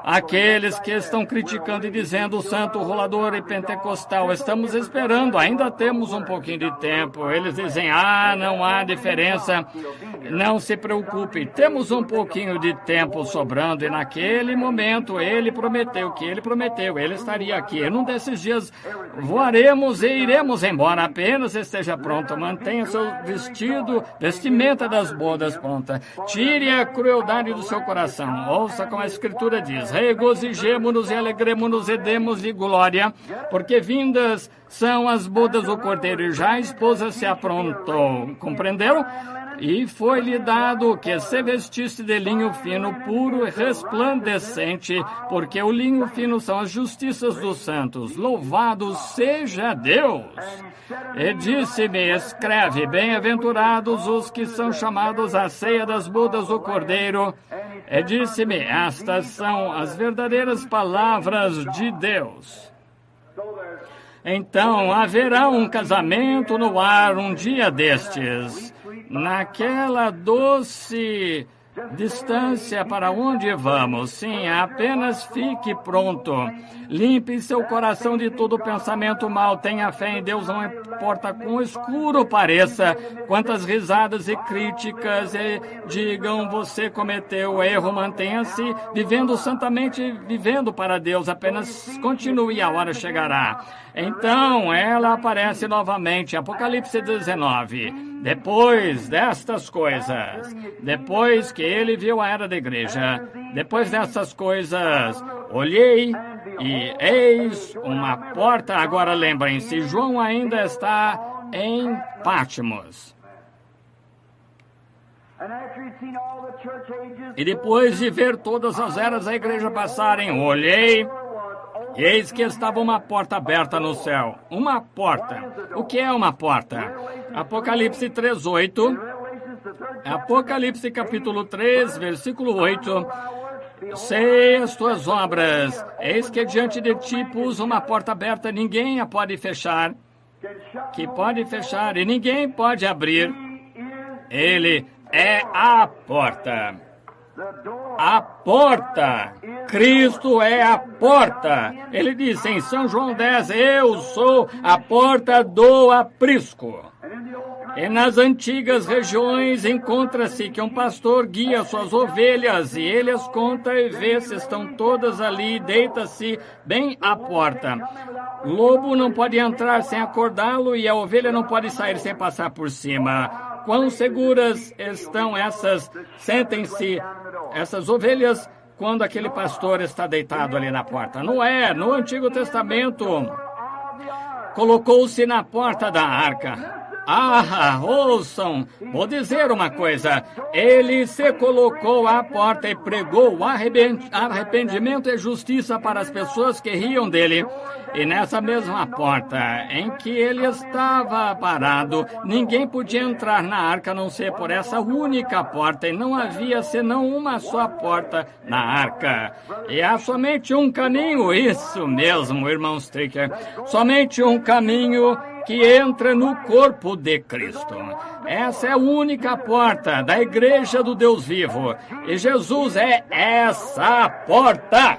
Speaker 1: aqueles que estão criticando e dizendo santo, rolador e pentecostal, estamos esperando, ainda temos um pouquinho de tempo. Eles dizem, não há diferença, não se preocupe, temos um pouquinho de tempo sobrando. E naquele momento ele prometeu que ele prometeu, ele estaria aqui. Num desses dias voaremos e iremos embora, apenas esteja pronto, mantenha seu vestimenta das bodas pronta, tire a crueldade do seu coração, ouça como a escritura diz, regozijemo-nos e alegremo-nos e demos-lhe glória, porque vindas são as bodas do Cordeiro e já a esposa se aprontou. Compreenderam? E foi-lhe dado que se vestisse de linho fino, puro e resplandecente, porque o linho fino são as justiças dos santos. Louvado seja Deus! E disse-me, escreve, bem-aventurados os que são chamados à ceia das bodas do Cordeiro. E disse-me, estas são as verdadeiras palavras de Deus. Então haverá um casamento no ar um dia destes, naquela doce distância para onde vamos. Sim, apenas fique pronto. Limpe seu coração de todo pensamento mau. Tenha fé em Deus, não importa quão escuro pareça, quantas risadas e críticas digam você cometeu erro. Mantenha-se vivendo santamente, vivendo para Deus. Apenas continue, a hora chegará. Então ela aparece novamente. Apocalipse 19. Depois destas coisas, depois que ele viu a era da igreja, depois dessas coisas, olhei e eis uma porta. Agora lembrem-se, João ainda está em Patmos. E depois de ver todas as eras da igreja passarem, olhei, e eis que estava uma porta aberta no céu. Uma porta. O que é uma porta? Apocalipse 3:8. Apocalipse capítulo 3, versículo 8. Sei as tuas obras. Eis que diante de ti pus uma porta aberta, ninguém a pode fechar. Que pode fechar e ninguém pode abrir. Ele é a porta. A porta. Cristo é a porta. Ele disse em São João 10, eu sou a porta do aprisco. E nas antigas regiões encontra-se que um pastor guia suas ovelhas e ele as conta e vê se estão todas ali, deita-se bem à porta. O lobo não pode entrar sem acordá-lo e a ovelha não pode sair sem passar por cima. Quão seguras estão sentem-se essas ovelhas quando aquele pastor está deitado ali na porta? Noé, no Antigo Testamento, colocou-se na porta da arca. Ouçam, vou dizer uma coisa. Ele se colocou à porta e pregou arrependimento e justiça para as pessoas que riam dele. E nessa mesma porta em que ele estava parado, ninguém podia entrar na arca a não ser por essa única porta. E não havia senão uma só porta na arca. E há somente um caminho, isso mesmo, irmão Stricker, somente um caminho que entra no corpo de Cristo. Essa é a única porta da igreja do Deus vivo. E Jesus é essa porta.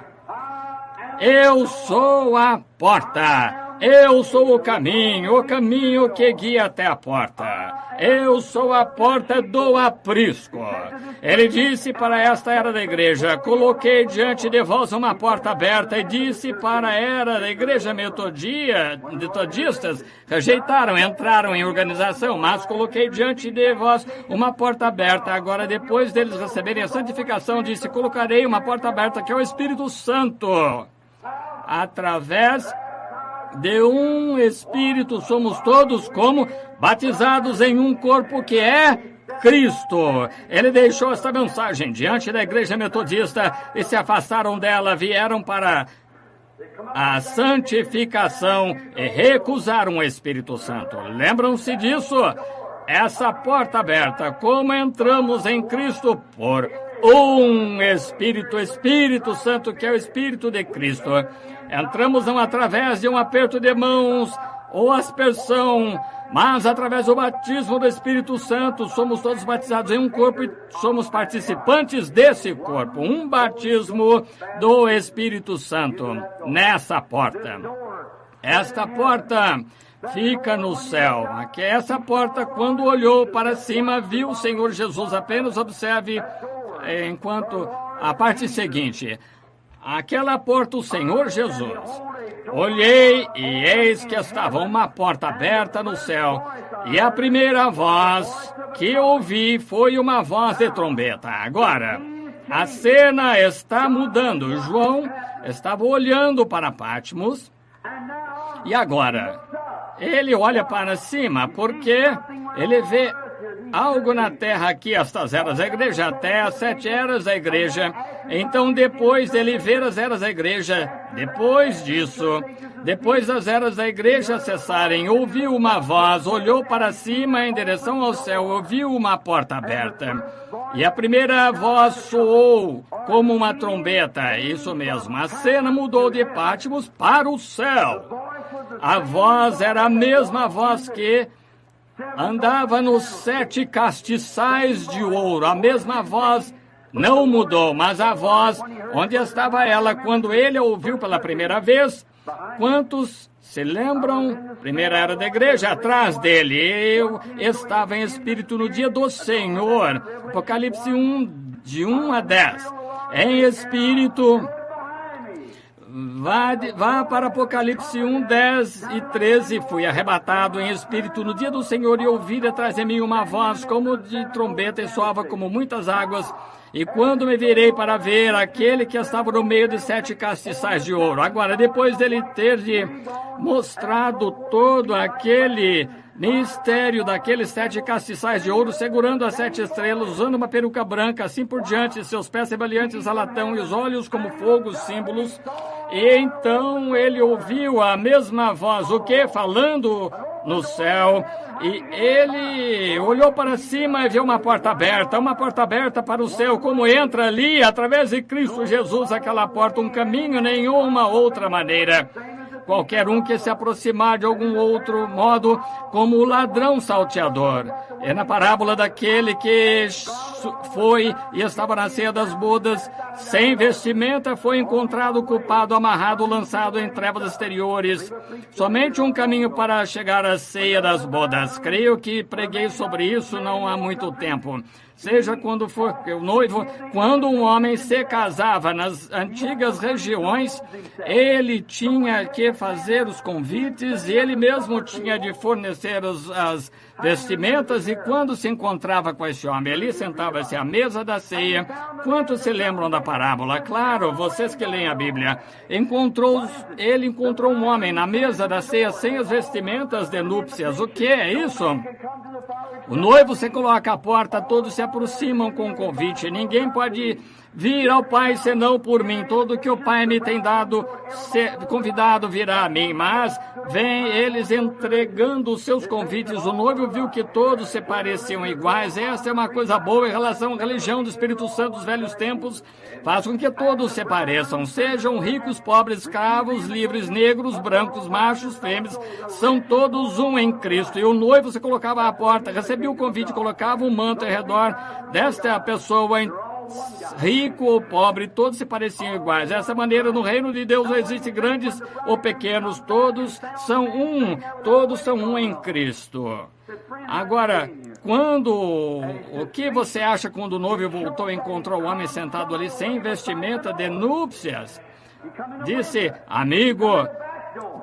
Speaker 1: Eu sou a porta. Eu sou o caminho que guia até a porta. Eu sou a porta do aprisco. Ele disse para esta era da igreja, coloquei diante de vós uma porta aberta, e disse para a era da igreja metodistas, rejeitaram, entraram em organização, mas coloquei diante de vós uma porta aberta. Agora, depois deles receberem a santificação, disse, colocarei uma porta aberta, que é o Espírito Santo. Através de um Espírito, somos todos como batizados em um corpo que é Cristo. Ele deixou esta mensagem diante da igreja metodista e se afastaram dela, vieram para a santificação e recusaram o Espírito Santo. Lembram-se disso? Essa porta aberta, como entramos em Cristo por um Espírito Santo, que é o Espírito de Cristo. Entramos não através de um aperto de mãos ou aspersão, mas através do batismo do Espírito Santo. Somos todos batizados em um corpo e somos participantes desse corpo. Um batismo do Espírito Santo nessa porta. Esta porta fica no céu. Aqui, essa porta, quando olhou para cima, viu o Senhor Jesus. Apenas observe enquanto a parte seguinte. Aquela porta, o Senhor Jesus. Olhei e eis que estava uma porta aberta no céu. E a primeira voz que ouvi foi uma voz de trombeta. Agora, a cena está mudando. João estava olhando para Patmos. E agora, ele olha para cima porque ele vê algo na terra aqui, estas eras da igreja, até as 7 eras da igreja. Então, depois dele ver as eras da igreja, depois disso, depois das eras da igreja cessarem, ouviu uma voz, olhou para cima em direção ao céu, ouviu uma porta aberta. E a primeira voz soou como uma trombeta, isso mesmo. A cena mudou de Patmos para o céu. a voz era a mesma voz que andava nos 7 castiçais de ouro. A mesma voz não mudou, mas a voz, onde estava ela quando ele a ouviu pela primeira vez? Quantos se lembram? Primeira era da igreja, atrás dele. Eu estava em espírito no dia do Senhor. Apocalipse 1, de 1 a 10. Em espírito... Vá para Apocalipse 1, 10 e 13. Fui arrebatado em espírito no dia do Senhor e ouvi atrás de mim uma voz como de trombeta e soava como muitas águas. E quando me virei para ver aquele que estava no meio de 7 castiçais de ouro. Agora, depois dele ter mostrado todo aquele mistério daqueles 7 castiçais de ouro, segurando as 7 estrelas, usando uma peruca branca, assim por diante, seus pés semelhantes a latão e os olhos como fogo, símbolos. E então ele ouviu a mesma voz, o que? Falando no céu. E ele olhou para cima e viu uma porta aberta para o céu, como entra ali, através de Cristo Jesus, aquela porta, um caminho, nenhuma outra maneira. Qualquer um que se aproximar de algum outro modo, como o ladrão salteador. É na parábola daquele que foi e estava na ceia das bodas, sem vestimenta, foi encontrado culpado, amarrado, lançado em trevas exteriores. Somente um caminho para chegar à ceia das bodas. Creio que preguei sobre isso não há muito tempo. Seja quando for o noivo, quando um homem se casava nas antigas regiões, ele tinha que fazer os convites e ele mesmo tinha de fornecer as vestimentas. E quando se encontrava com esse homem, ele sentava-se à mesa da ceia. Quantos se lembram da parábola? Claro, vocês que leem a Bíblia. Ele encontrou um homem na mesa da ceia sem as vestimentas de núpcias. O que é isso? O noivo se coloca à porta, todos se aproximam com o convite. Ninguém pode vir ao Pai senão por mim. Todo que o Pai me tem dado, convidado virá a mim. Mas vem eles entregando os seus convites. O noivo viu que todos se pareciam iguais. Esta é uma coisa boa em relação à religião do Espírito Santo dos velhos tempos. Faz com que todos se pareçam. Sejam ricos, pobres, escravos, livres, negros, brancos, machos, fêmeas. São todos um em Cristo. E o noivo se colocava à porta, recebia o convite, colocava um manto ao redor desta pessoa, rico ou pobre, todos se pareciam iguais. Dessa maneira, no reino de Deus não existe grandes ou pequenos, todos são um em Cristo. Agora, o que você acha quando o noivo voltou e encontrou o homem sentado ali sem vestimenta de núpcias? Disse: amigo,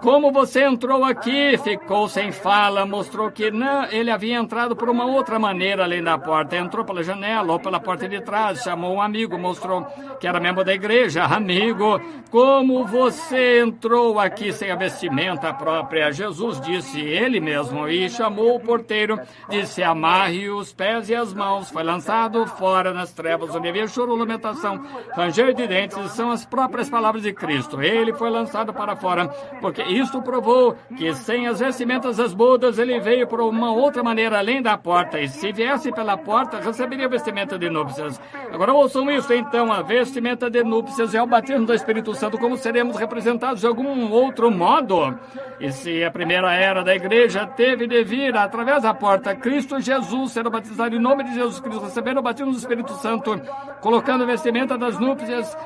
Speaker 1: como você entrou aqui? Ficou sem fala, mostrou que não, ele havia entrado por uma outra maneira além da porta. Entrou pela janela ou pela porta de trás, chamou um amigo, mostrou que era membro da igreja. Amigo, como você entrou aqui sem a vestimenta própria? Jesus disse ele mesmo e chamou o porteiro, disse: amarre os pés e as mãos. Foi lançado fora nas trevas, onde havia choro, lamentação, ranger de dentes. São as próprias palavras de Cristo. Ele foi lançado para fora, porque isto provou que sem as vestimentas das bodas ele veio por uma outra maneira além da porta, e se viesse pela porta receberia a vestimenta de núpcias. Agora ouçam isso então: a vestimenta de núpcias é o batismo do Espírito Santo. Como seremos representados de algum outro modo? E se a primeira era da igreja teve de vir através da porta, Cristo Jesus sendo batizado em nome de Jesus Cristo, recebendo o batismo do Espírito Santo, colocando a vestimenta das núpcias,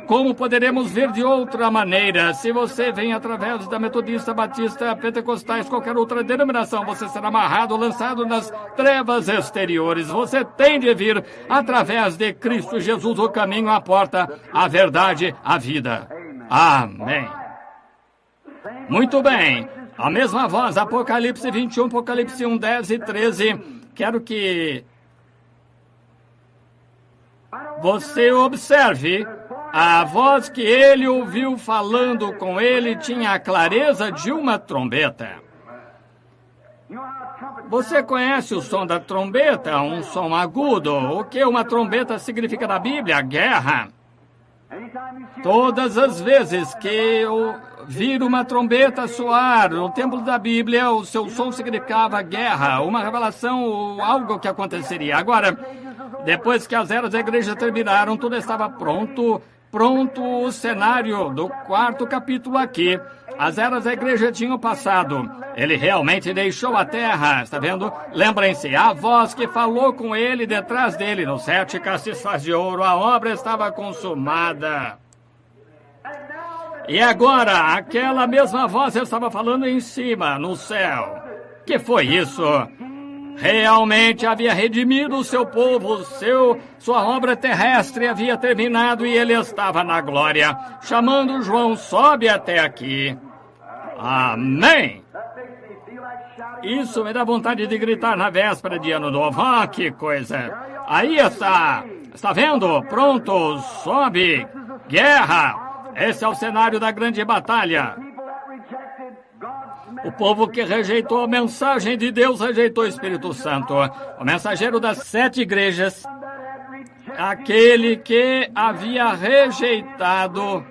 Speaker 1: como poderemos ver de outra maneira? Se você vem através da Metodista, Batista, Pentecostais, qualquer outra denominação, você será amarrado, lançado nas trevas exteriores. Você tem de vir através de Cristo Jesus, o caminho, a porta, a verdade, a vida. Amém. Muito bem. A mesma voz, Apocalipse 21, Apocalipse 1, 10 e 13. Quero que você observe. A voz que ele ouviu falando com ele tinha a clareza de uma trombeta. Você conhece o som da trombeta? Um som agudo. O que uma trombeta significa na Bíblia? Guerra. Todas as vezes que eu vir uma trombeta soar no templo da Bíblia, o seu som significava guerra, uma revelação, algo que aconteceria. Agora, depois que as eras da igreja terminaram, tudo estava pronto o cenário do 4º capítulo aqui. As eras da igreja tinham passado. Ele realmente deixou a terra. Está vendo? Lembrem-se, a voz que falou com ele detrás dele, nos 7 castiçais de ouro, a obra estava consumada. E agora, aquela mesma voz estava falando em cima, no céu. Que foi isso? Realmente havia redimido o seu povo, sua obra terrestre havia terminado e ele estava na glória, chamando João, sobe até aqui. Amém! Isso me dá vontade de gritar na véspera de Ano Novo. Ah, que coisa! Aí está! Está vendo? Pronto, sobe! Guerra! Esse é o cenário da grande batalha. O povo que rejeitou a mensagem de Deus rejeitou o Espírito Santo. O mensageiro das 7 igrejas, aquele que havia rejeitado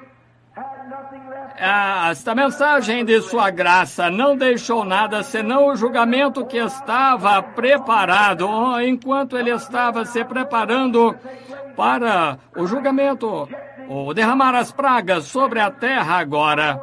Speaker 1: esta mensagem de sua graça, não deixou nada senão o julgamento que estava preparado. Enquanto ele estava se preparando para o julgamento, ou derramar as pragas sobre a terra agora.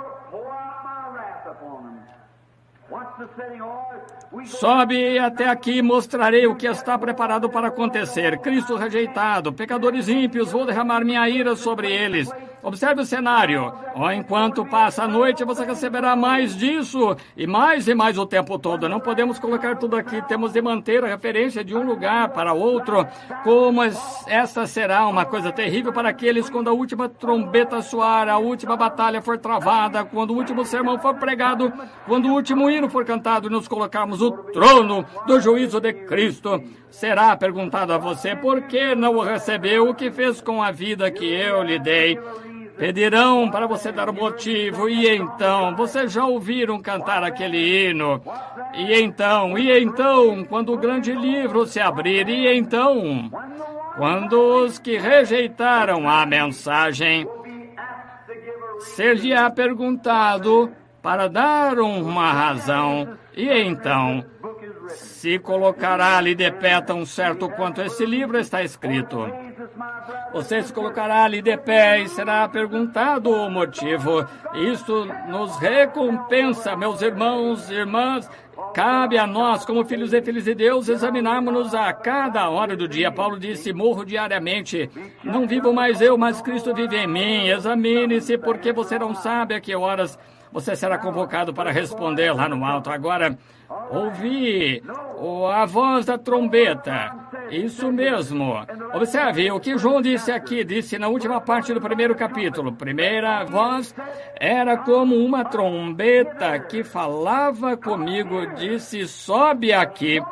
Speaker 1: Sobe até aqui e mostrarei o que está preparado para acontecer. Cristo rejeitado, pecadores ímpios, vou derramar minha ira sobre eles. Observe o cenário. Enquanto passa a noite, você receberá mais disso e mais o tempo todo. Não podemos colocar tudo aqui. Temos de manter a referência de um lugar para outro. Como esta será uma coisa terrível para aqueles quando a última trombeta soar, a última batalha for travada, quando o último sermão for pregado, quando o último hino for cantado e nos colocarmos no trono do juízo de Cristo. Será perguntado a você por que não o recebeu, o que fez com a vida que eu lhe dei. Pedirão para você dar o motivo, e então, vocês já ouviram cantar aquele hino? E então, quando o grande livro se abrir, e então, quando os que rejeitaram a mensagem, ser-lhe-á perguntado para dar uma razão, e então se colocará ali de pé tão certo quanto esse livro está escrito. Você se colocará ali de pé e será perguntado o motivo. Isto nos recompensa, meus irmãos e irmãs. Cabe a nós, como filhos e filhas de Deus, examinarmos-nos a cada hora do dia. Paulo disse, morro diariamente. Não vivo mais eu, mas Cristo vive em mim. Examine-se, porque você não sabe a que horas você será convocado para responder lá no alto. Agora, ouvi a voz da trombeta. Isso mesmo. Observe o que João disse aqui, disse na última parte do 1º capítulo. Primeira voz era como uma trombeta que falava comigo, disse, sobe aqui,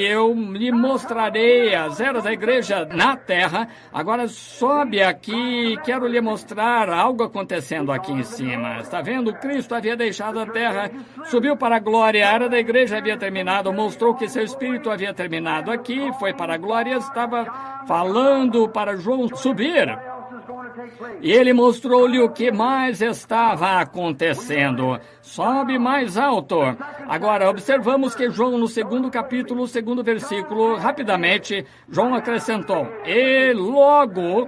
Speaker 1: eu lhe mostrarei as eras da igreja na terra. Agora sobe aqui, quero lhe mostrar algo acontecendo aqui em cima. Está vendo? Cristo havia deixado a terra, subiu para a glória, a era da igreja havia terminado, mostrou que seu espírito havia terminado aqui, foi para a glória, estava falando para João subir. E ele mostrou-lhe o que mais estava acontecendo. Sobe mais alto. Agora, observamos que João, no 2º capítulo, 2º versículo, rapidamente, João acrescentou, e logo...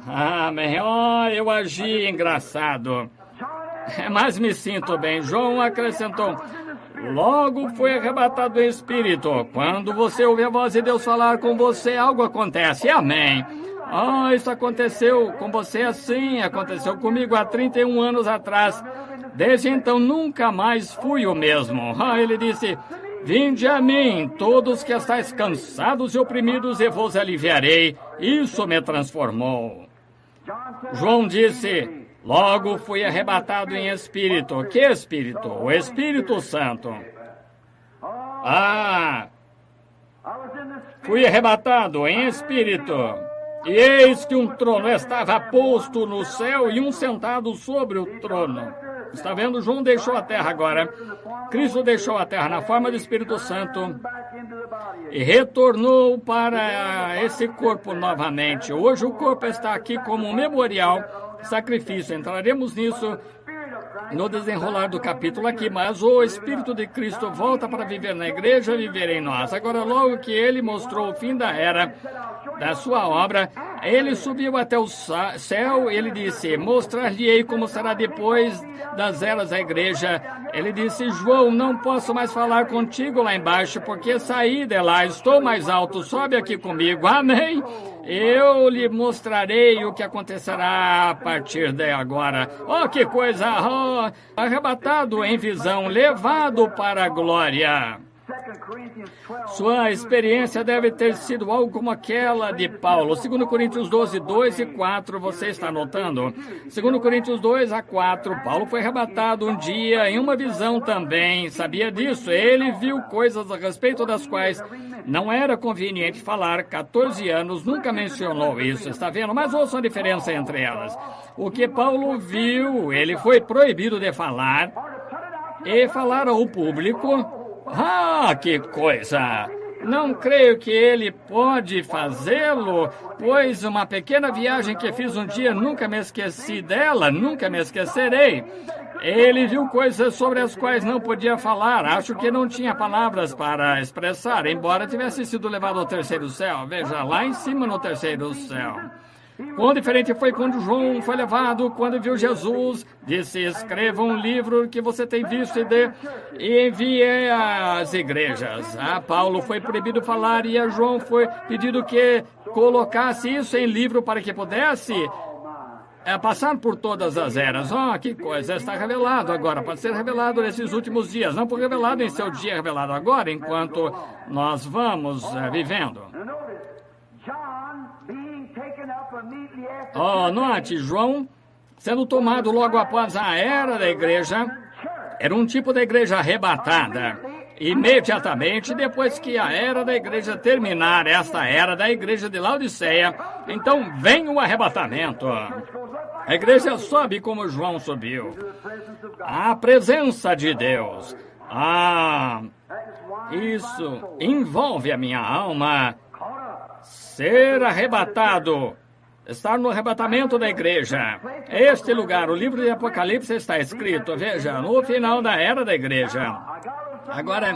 Speaker 1: Amém. Eu agi engraçado. Mas me sinto bem. João acrescentou, logo foi arrebatado o Espírito. Quando você ouve a voz de Deus falar com você, algo acontece. Amém. Isso aconteceu com você assim, aconteceu comigo há 31 anos atrás. Desde então, nunca mais fui o mesmo. Ele disse, vinde a mim, todos que estáis cansados e oprimidos, e vos aliviarei. Isso me transformou. João disse, logo fui arrebatado em espírito. Que espírito? O Espírito Santo. Fui arrebatado em espírito. E eis que um trono estava posto no céu e um sentado sobre o trono. Está vendo? João deixou a terra agora. Cristo deixou a terra na forma do Espírito Santo e retornou para esse corpo novamente. Hoje o corpo está aqui como um memorial, sacrifício. Entraremos nisso no desenrolar do capítulo aqui, mas o Espírito de Cristo volta para viver na igreja, viver em nós. Agora, logo que ele mostrou o fim da era da sua obra, Ele subiu até o céu, ele disse, mostrar-lhe-ei como será depois das eras da igreja. Ele disse, João, não posso mais falar contigo lá embaixo, porque saí de lá, estou mais alto, sobe aqui comigo. Amém? Eu lhe mostrarei o que acontecerá a partir de agora. Oh, que coisa! Oh, arrebatado em visão, levado para a glória. Sua experiência deve ter sido algo como aquela de Paulo. 2 Coríntios 12, 2 e 4, você está anotando? 2 Coríntios 2 a 4, Paulo foi arrebatado um dia em uma visão também. Sabia disso? Ele viu coisas a respeito das quais não era conveniente falar. 14 anos, nunca mencionou isso, está vendo? Mas ouça a diferença entre elas. O que Paulo viu, ele foi proibido de falar e falar ao público. Ah, que coisa! Não creio que ele pode fazê-lo, pois uma pequena viagem que fiz um dia, nunca me esqueci dela, nunca me esquecerei. Ele viu coisas sobre as quais não podia falar, acho que não tinha palavras para expressar, embora tivesse sido levado ao terceiro céu. Veja, lá em cima no terceiro céu. Quão diferente foi quando João foi levado, quando viu Jesus, disse, escreva um livro que você tem visto e envie às igrejas. A Paulo foi proibido falar e a João foi pedido que colocasse isso em livro para que pudesse passar por todas as eras. Oh, que coisa, está revelado agora, pode ser revelado nesses últimos dias, não foi revelado em seu dia, revelado agora, enquanto nós vamos vivendo. Oh, note, João sendo tomado logo após a era da igreja, era um tipo de igreja arrebatada. Imediatamente depois que a era da igreja terminar, esta era da igreja de Laodiceia, então vem o arrebatamento. A igreja sobe como João subiu. A presença de Deus. Ah, isso envolve a minha alma. Ser arrebatado. Estar no arrebatamento da igreja. Este lugar, o livro de Apocalipse está escrito, veja, no final da era da igreja. Agora,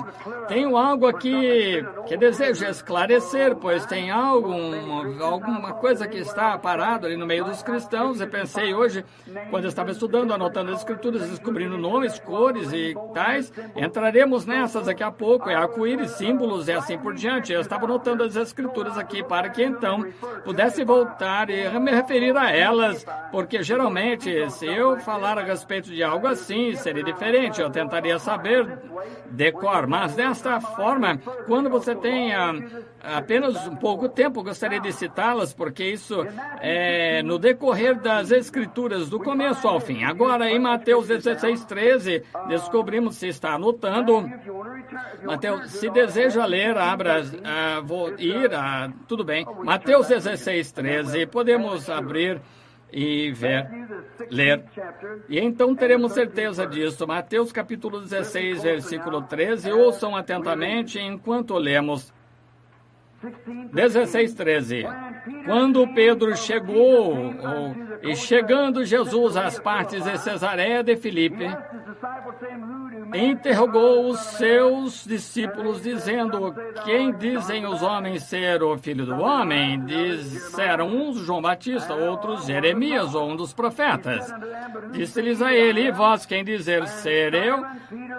Speaker 1: tenho algo aqui que desejo esclarecer, pois tem alguma coisa que está parado ali no meio dos cristãos. Eu pensei hoje, quando eu estava estudando, anotando as escrituras, descobrindo nomes, cores e tais, entraremos nessas daqui a pouco, arco-íris, símbolos e assim por diante. Eu estava anotando as escrituras aqui para que então pudesse voltar e me referir a elas, porque geralmente, se eu falar a respeito de algo assim, seria diferente. Eu tentaria saber decor, mas desta forma, quando você tem apenas um pouco tempo, gostaria de citá-las, porque isso é no decorrer das escrituras, do começo ao fim. Agora, em Mateus 16, 13, descobrimos, se está anotando, Mateus, se deseja ler, abra, tudo bem, Mateus 16, 13, podemos abrir e ler. E então teremos certeza disso. Mateus capítulo 16, versículo 13. Ouçam atentamente enquanto lemos. 16, 13. Quando Pedro chegou, e chegando Jesus às partes de Cesareia de Filipe, interrogou os seus discípulos, dizendo, quem dizem os homens ser o Filho do Homem? Disseram uns João Batista, outros Jeremias ou um dos profetas. Disse-lhes a ele, e vós quem dizer ser eu?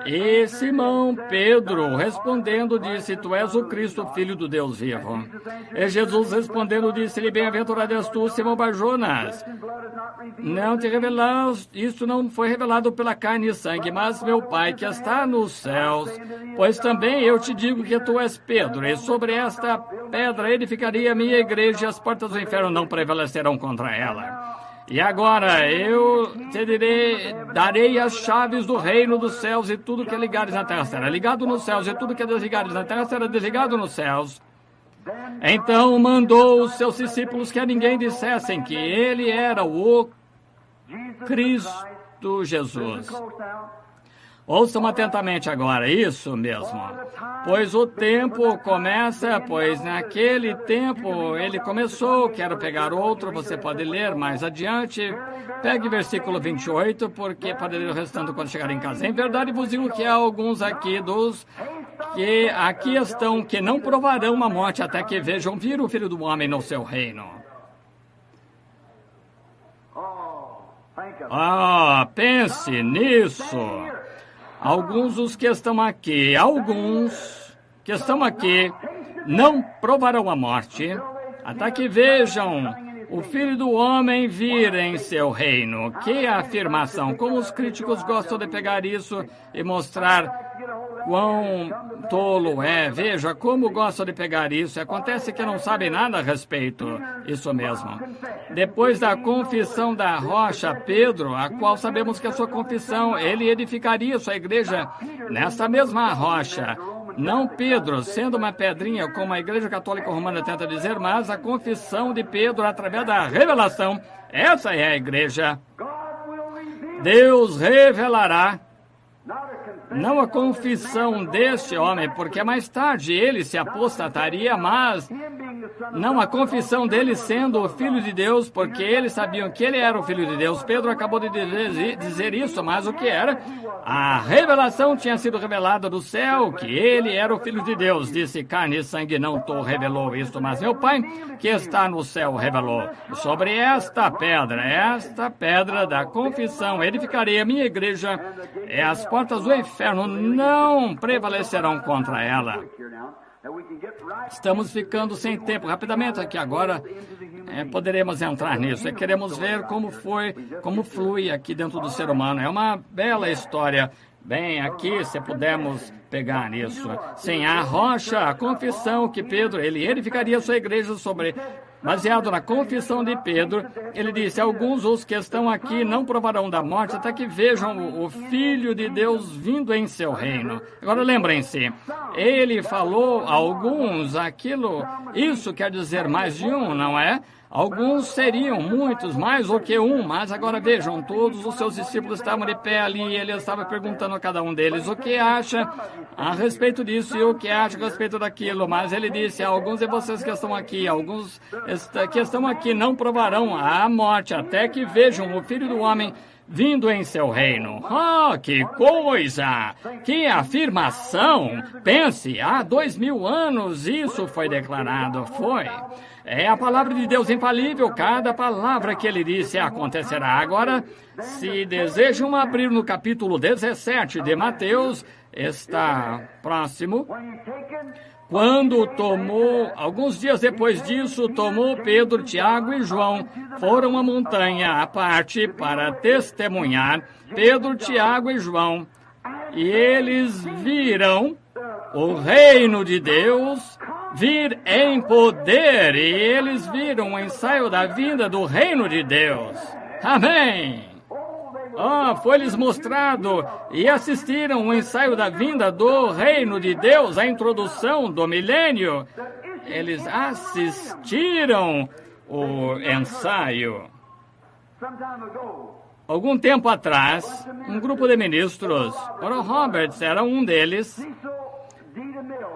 Speaker 1: E Simão Pedro, respondendo, disse, tu és o Cristo, Filho do Deus vivo. E Jesus respondendo, disse-lhe, bem-aventurado és tu, Simão Bar-Jonas. Não te revelaste, isso não foi revelado pela carne e sangue, mas meu Pai que está nos céus. Pois também eu te digo que tu és Pedro, e sobre esta pedra edificaria a minha igreja, e as portas do inferno não prevalecerão contra ela. E agora eu te darei as chaves do reino dos céus, e tudo que ligares na terra será ligado nos céus, e tudo que desligares na terra será desligado nos céus. Então mandou os seus discípulos que a ninguém dissessem que ele era o Cristo Jesus. Ouçam atentamente agora, isso mesmo. Pois o tempo começa, pois naquele tempo ele começou, quero pegar outro, você pode ler mais adiante. Pegue versículo 28, porque pode ler o restante quando chegar em casa. Em verdade vos digo que há alguns aqui dos que aqui estão, que não provarão a morte até que vejam vir o Filho do Homem no seu reino. Pense nisso. Alguns dos que estão aqui, não provarão a morte, até que vejam o Filho do Homem vir em seu reino. Que afirmação! Como os críticos gostam de pegar isso e mostrar quão tolo é. Veja como gostam de pegar isso. Acontece que não sabem nada a respeito. Isso mesmo. Depois da confissão da rocha, Pedro, a qual sabemos que a sua confissão, ele edificaria sua igreja nessa mesma rocha. Não Pedro, sendo uma pedrinha, como a Igreja Católica Romana tenta dizer, mas a confissão de Pedro através da revelação. Essa é a igreja. Deus revelará, não a confissão deste homem, porque mais tarde ele se apostataria, mas não a confissão dele sendo o Filho de Deus, porque eles sabiam que ele era o Filho de Deus. Pedro acabou de dizer isso, mas o que era? A revelação tinha sido revelada do céu, que ele era o Filho de Deus. Disse, carne e sangue não te revelou isto, mas meu Pai que está no céu revelou. Sobre esta pedra da confissão, edificarei a minha igreja, e as portas do inferno não prevalecerão contra ela. Estamos ficando sem tempo. Rapidamente aqui agora, poderemos entrar nisso. E queremos ver como flui aqui dentro do ser humano. É uma bela história. Bem, aqui, se pudermos pegar nisso. Sem a rocha, a confissão que Pedro, ele edificaria sua igreja sobre... Baseado na confissão de Pedro, ele disse, alguns os que estão aqui não provarão da morte até que vejam o Filho de Deus vindo em seu reino. Agora lembrem-se, ele falou a alguns isso quer dizer mais de um, não é? Alguns seriam muitos, mais do que um, mas agora vejam, todos os seus discípulos estavam de pé ali e ele estava perguntando a cada um deles o que acha a respeito disso e o que acha a respeito daquilo, mas ele disse, alguns de vocês que estão aqui, alguns que estão aqui não provarão a morte até que vejam o Filho do Homem vindo em seu reino. Que coisa! Que afirmação! Pense, há 2000 anos isso foi declarado, foi. É a palavra de Deus infalível, cada palavra que ele disse acontecerá. Agora, se desejam abrir no capítulo 17 de Mateus, está próximo. Quando alguns dias depois disso, tomou Pedro, Tiago e João, foram à montanha à parte para testemunhar, Pedro, Tiago e João, e eles viram o reino de Deus vir em poder, e eles viram o ensaio da vinda do reino de Deus. Amém! Foi-lhes mostrado e assistiram o ensaio da vinda do reino de Deus, a introdução do milênio. Eles assistiram o ensaio. Algum tempo atrás, um grupo de ministros, Oral Roberts era um deles,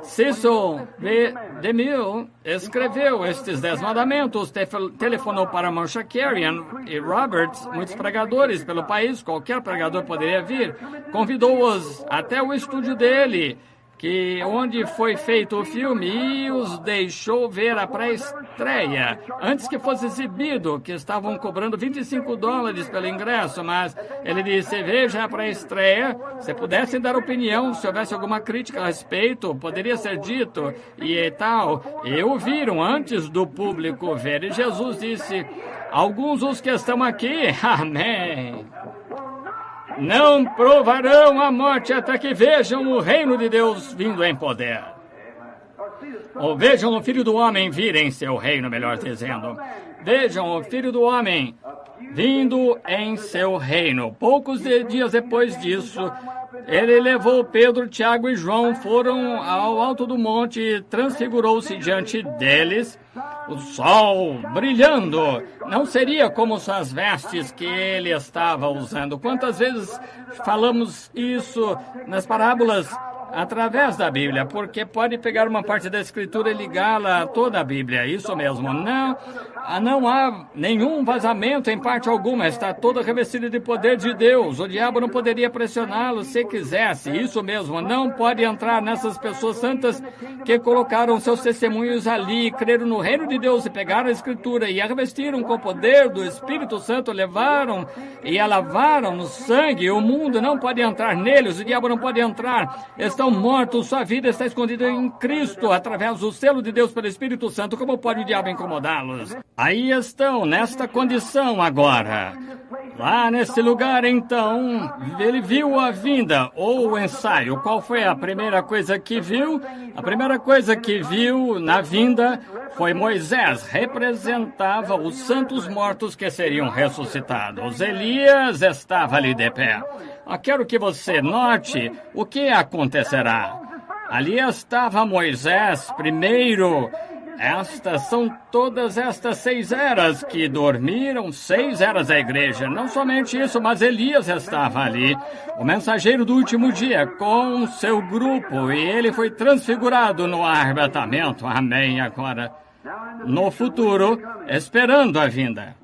Speaker 1: Cecil B. DeMille escreveu estes 10 mandamentos, telefonou para Marsha Carrion e Roberts, muitos pregadores pelo país, qualquer pregador poderia vir, convidou-os até o estúdio dele, onde foi feito o filme, e os deixou ver a pré-estreia, antes que fosse exibido, que estavam cobrando $25 pelo ingresso, mas ele disse, veja a pré-estreia, se pudessem dar opinião, se houvesse alguma crítica a respeito, poderia ser dito, e tal, e o viram antes do público ver, e Jesus disse, alguns os que estão aqui, amém, não provarão a morte até que vejam o reino de Deus vindo em poder. Ou vejam o Filho do Homem vir em seu reino, melhor dizendo. Vejam o Filho do Homem vindo em seu reino. Poucos dias depois disso, ele levou Pedro, Tiago e João, foram ao alto do monte e transfigurou-se diante deles, o sol brilhando. Não seria como suas vestes que ele estava usando. Quantas vezes falamos isso nas parábolas? através da Bíblia, porque pode pegar uma parte da Escritura e ligá-la a toda a Bíblia. Isso mesmo. Não há nenhum vazamento em parte alguma. Está toda revestida de poder de Deus. O diabo não poderia pressioná-lo se quisesse. Isso mesmo. Não pode entrar nessas pessoas santas que colocaram seus testemunhos ali, creram no reino de Deus e pegaram a Escritura e a revestiram com o poder do Espírito Santo, levaram e a lavaram no sangue. O mundo não pode entrar neles, o diabo não pode entrar. Estão mortos, sua vida está escondida em Cristo, através do selo de Deus pelo Espírito Santo. Como pode o diabo incomodá-los? Aí estão, nesta condição agora. Lá nesse lugar, então, ele viu a vinda, ou o ensaio. Qual foi a primeira coisa que viu? A primeira coisa que viu na vinda foi Moisés. Representava os santos mortos que seriam ressuscitados. Elias estava ali de pé. Quero que você note o que acontecerá. Ali estava Moisés primeiro. Estas são todas estas 6 eras que dormiram, 6 eras da igreja. Não somente isso, mas Elias estava ali, o mensageiro do último dia, com seu grupo, e ele foi transfigurado no arrebatamento. Amém. Agora, no futuro, esperando a vinda.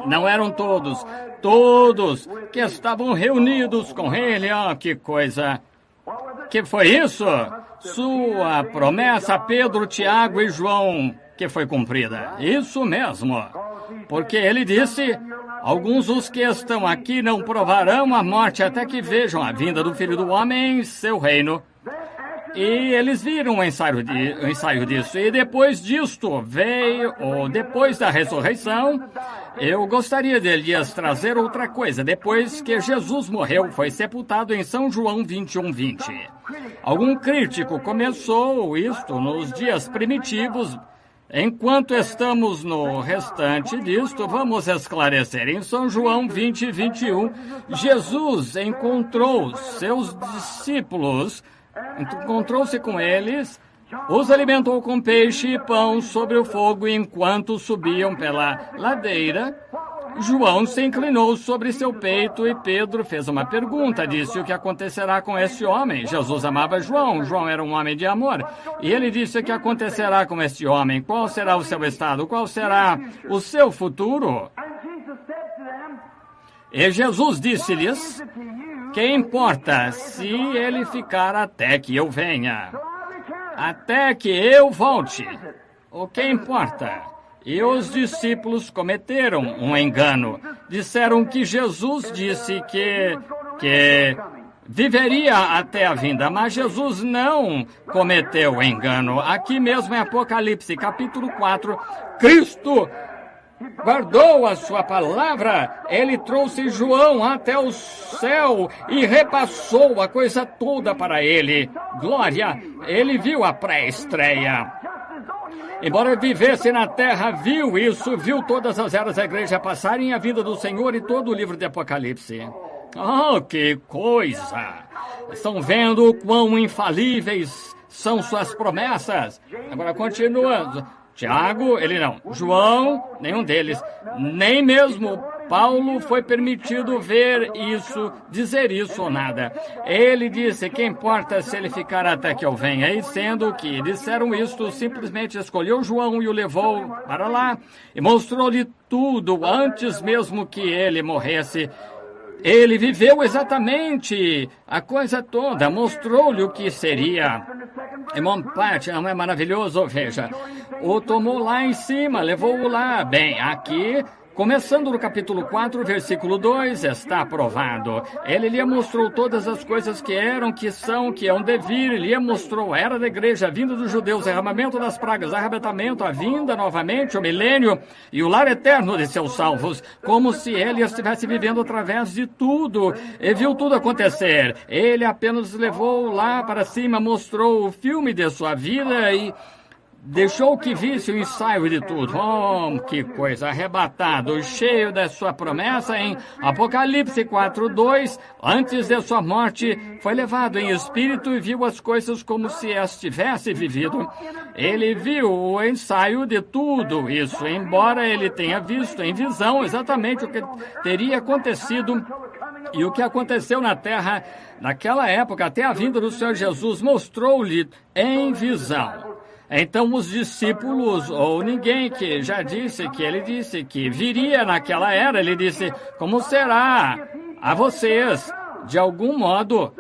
Speaker 1: Não eram todos que estavam reunidos com ele. Que coisa! Que foi isso? Sua promessa a Pedro, Tiago e João, que foi cumprida. Isso mesmo. Porque ele disse, alguns dos que estão aqui não provarão a morte até que vejam a vinda do Filho do Homem em seu reino. E eles viram o ensaio disso. E depois disto ou depois da ressurreição, eu gostaria de Elias trazer outra coisa. Depois que Jesus morreu, foi sepultado em São João 21:20. Algum crítico começou isto nos dias primitivos. Enquanto estamos no restante disto, vamos esclarecer. Em São João 20:21, Jesus encontrou seus discípulos, encontrou-se com eles, os alimentou com peixe e pão sobre o fogo enquanto subiam pela ladeira. João se inclinou sobre seu peito e Pedro fez uma pergunta. Disse: o que acontecerá com este homem? Jesus amava João. João era um homem de amor. E ele disse: o que acontecerá com este homem? Qual será o seu estado? Qual será o seu futuro? E Jesus disse-lhes: que importa se ele ficar até que eu venha? Até que eu volte. O que importa? E os discípulos cometeram um engano. Disseram que Jesus disse que viveria até a vinda, mas Jesus não cometeu engano. Aqui mesmo em Apocalipse, capítulo 4, Cristo guardou a sua palavra. Ele trouxe João até o céu e repassou a coisa toda para ele. Glória! Ele viu a pré-estreia. Embora vivesse na terra, viu isso, viu todas as eras da igreja passarem, a vida do Senhor e todo o livro de Apocalipse. Que coisa! Estão vendo quão infalíveis são suas promessas? Agora, continuando. Tiago, ele não. João, nenhum deles. Nem mesmo Paulo foi permitido ver isso, dizer isso ou nada. Ele disse: que importa se ele ficar até que eu venha? E sendo que disseram isto, simplesmente escolheu João e o levou para lá e mostrou-lhe tudo antes mesmo que ele morresse. Ele viveu exatamente a coisa toda, mostrou-lhe o que seria. Irmão Pat, não é maravilhoso? Veja, o tomou lá em cima, levou-o lá. Bem, aqui, começando no capítulo 4, versículo 2, está aprovado. Ele lhe mostrou todas as coisas que eram, que são, que hão de vir. Lhe mostrou a era da igreja, a vinda dos judeus, derramamento das pragas, arrebatamento, a vinda novamente, o milênio e o lar eterno de seus salvos, como se ele estivesse vivendo através de tudo e viu tudo acontecer. Ele apenas levou lá para cima, mostrou o filme de sua vida e deixou que visse o ensaio de tudo. Que coisa! Arrebatado, cheio da sua promessa em Apocalipse 4:2, antes de sua morte, foi levado em espírito e viu as coisas como se as tivesse vivido. Ele viu o ensaio de tudo isso, embora ele tenha visto em visão exatamente o que teria acontecido E o que aconteceu na terra naquela época, até a vinda do Senhor Jesus, mostrou-lhe em visão. Então os discípulos, ou ninguém que já disse que ele disse que viria naquela era, ele disse, como será a vocês? De algum modo,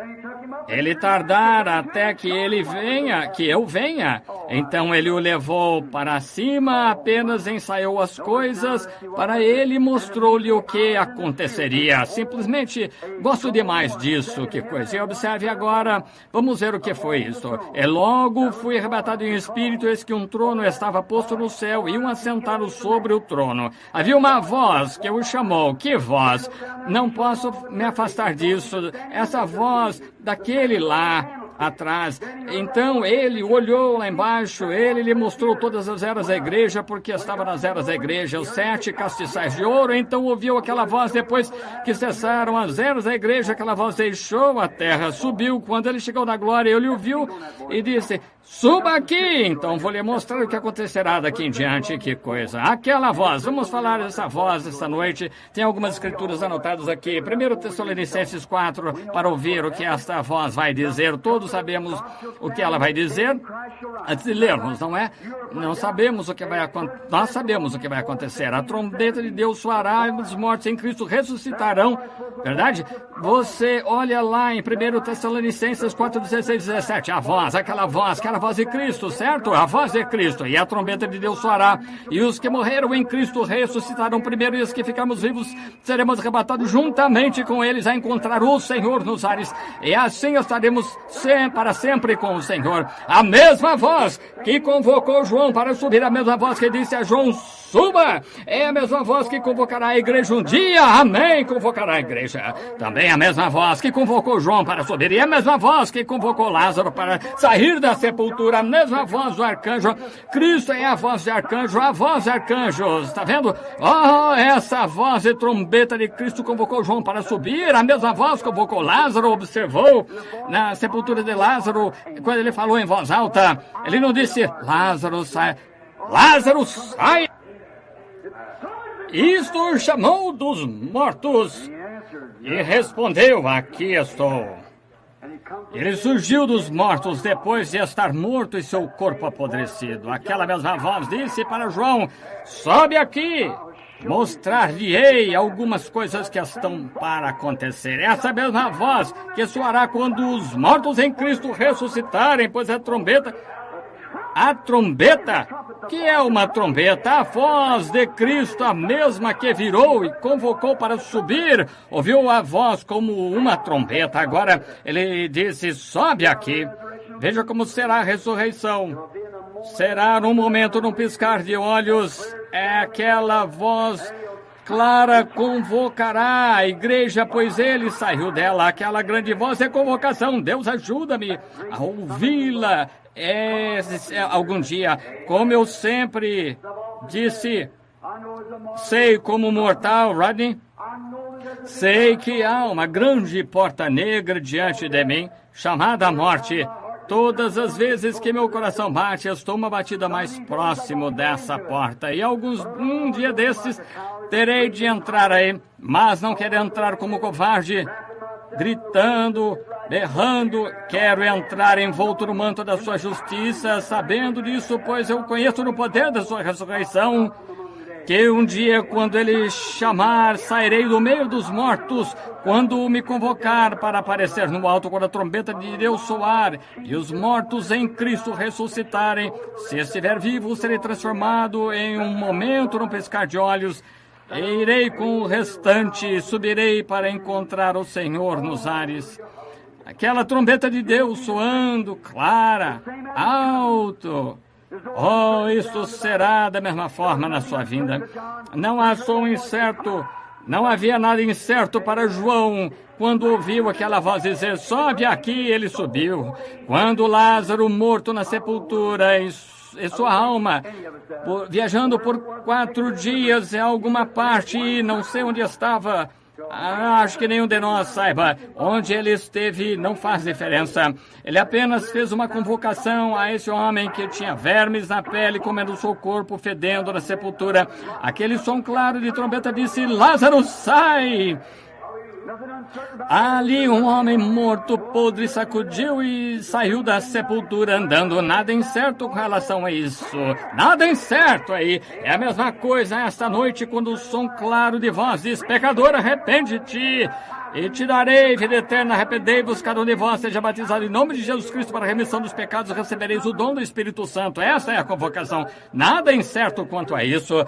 Speaker 1: ele tardar até que ele venha, que eu venha. Então ele o levou para cima, apenas ensaiou as coisas para ele e mostrou-lhe o que aconteceria. Simplesmente gosto demais disso, que coisa. E observe agora, vamos ver o que foi isso. E logo fui arrebatado em espírito, eis que um trono estava posto no céu e um assentado sobre o trono. Havia uma voz que o chamou. Que voz? Não posso me afastar disso. Essa voz daquele lá atrás. Então ele olhou lá embaixo, ele lhe mostrou todas as eras da igreja, porque estava nas eras da igreja, os 7 castiçais de ouro. Então ouviu aquela voz, depois que cessaram as eras da igreja, aquela voz deixou a terra, subiu. Quando ele chegou na glória, ele o viu e disse, suba aqui. Então vou lhe mostrar o que acontecerá daqui em diante. Que coisa. Aquela voz, vamos falar dessa voz esta noite. Tem algumas escrituras anotadas aqui. 1 Tessalonicenses 4, para ouvir o que esta voz vai dizer. Todos sabemos o que ela vai dizer antes de lermos, não é? Não sabemos o que vai acontecer. Nós sabemos o que vai acontecer. A trombeta de Deus soará e os mortos em Cristo ressuscitarão. Verdade? Você olha lá em 1 Tessalonicenses 4, 16 e 17. A voz, aquela voz de Cristo, certo? A voz de Cristo. E a trombeta de Deus soará. E os que morreram em Cristo ressuscitarão primeiro. E os que ficarmos vivos seremos arrebatados juntamente com eles a encontrar o Senhor nos ares. E assim estaremos para sempre com o Senhor. A mesma voz que convocou João para subir, a mesma voz que disse a João, suba, é a mesma voz que convocará a igreja um dia. Amém, convocará a igreja. Também a mesma voz que convocou João para subir, e a mesma voz que convocou Lázaro para sair da sepultura, a mesma voz do arcanjo. Cristo é a voz de arcanjo, a voz de arcanjos. Está vendo? Oh, essa voz de trombeta de Cristo convocou João para subir, a mesma voz convocou Lázaro. Observou na sepultura de Lázaro, quando ele falou em voz alta, ele não disse, Lázaro sai, Lázaro sai. Isto chamou dos mortos e respondeu, aqui estou. Ele surgiu dos mortos depois de estar morto e seu corpo apodrecido. Aquela mesma voz disse para João, sobe aqui, mostrar-lhe-ei algumas coisas que estão para acontecer. Essa mesma voz que soará quando os mortos em Cristo ressuscitarem, pois a trombeta, que é uma trombeta, a voz de Cristo, a mesma que virou e convocou para subir, ouviu a voz como uma trombeta. Agora ele disse, sobe aqui. Veja como será a ressurreição. Será num momento, num piscar de olhos. É aquela voz clara convocará a igreja, pois ele saiu dela. Aquela grande voz é convocação. Deus, ajuda-me a ouvi-la algum dia. Como eu sempre disse, sei como mortal, Rodney, sei que há uma grande porta negra diante de mim, chamada morte. Todas as vezes que meu coração bate, eu estou uma batida mais próximo dessa porta. E um dia desses, terei de entrar aí, mas não quero entrar como covarde, gritando, berrando. Quero entrar envolto no manto da sua justiça, sabendo disso, pois eu conheço no poder da sua ressurreição, que um dia, quando ele chamar, sairei do meio dos mortos, quando me convocar para aparecer no alto, quando a trombeta de Deus soar e os mortos em Cristo ressuscitarem. Se estiver vivo, serei transformado em um momento, num piscar de olhos, e irei com o restante, subirei para encontrar o Senhor nos ares. Aquela trombeta de Deus soando, clara, alto. Oh, isto será da mesma forma na sua vinda. Não há som incerto, não havia nada incerto para João. Quando ouviu aquela voz dizer, sobe aqui, ele subiu. Quando Lázaro, morto na sepultura, e sua alma, viajando por 4 dias em alguma parte, não sei onde estava, acho que nenhum de nós saiba onde ele esteve, não faz diferença. Ele apenas fez uma convocação a esse homem que tinha vermes na pele, comendo seu corpo, fedendo na sepultura. Aquele som claro de trombeta disse, Lázaro, sai! Ali um homem morto, podre, sacudiu e saiu da sepultura andando. Nada incerto com relação a isso. Nada incerto aí. É a mesma coisa esta noite quando o som claro de voz diz: pecador, arrepende-te e te darei vida eterna. Arrependei-vos, cada um de vós seja batizado em nome de Jesus Cristo para a remissão dos pecados, recebereis o dom do Espírito Santo. Essa é a convocação. Nada incerto quanto a isso.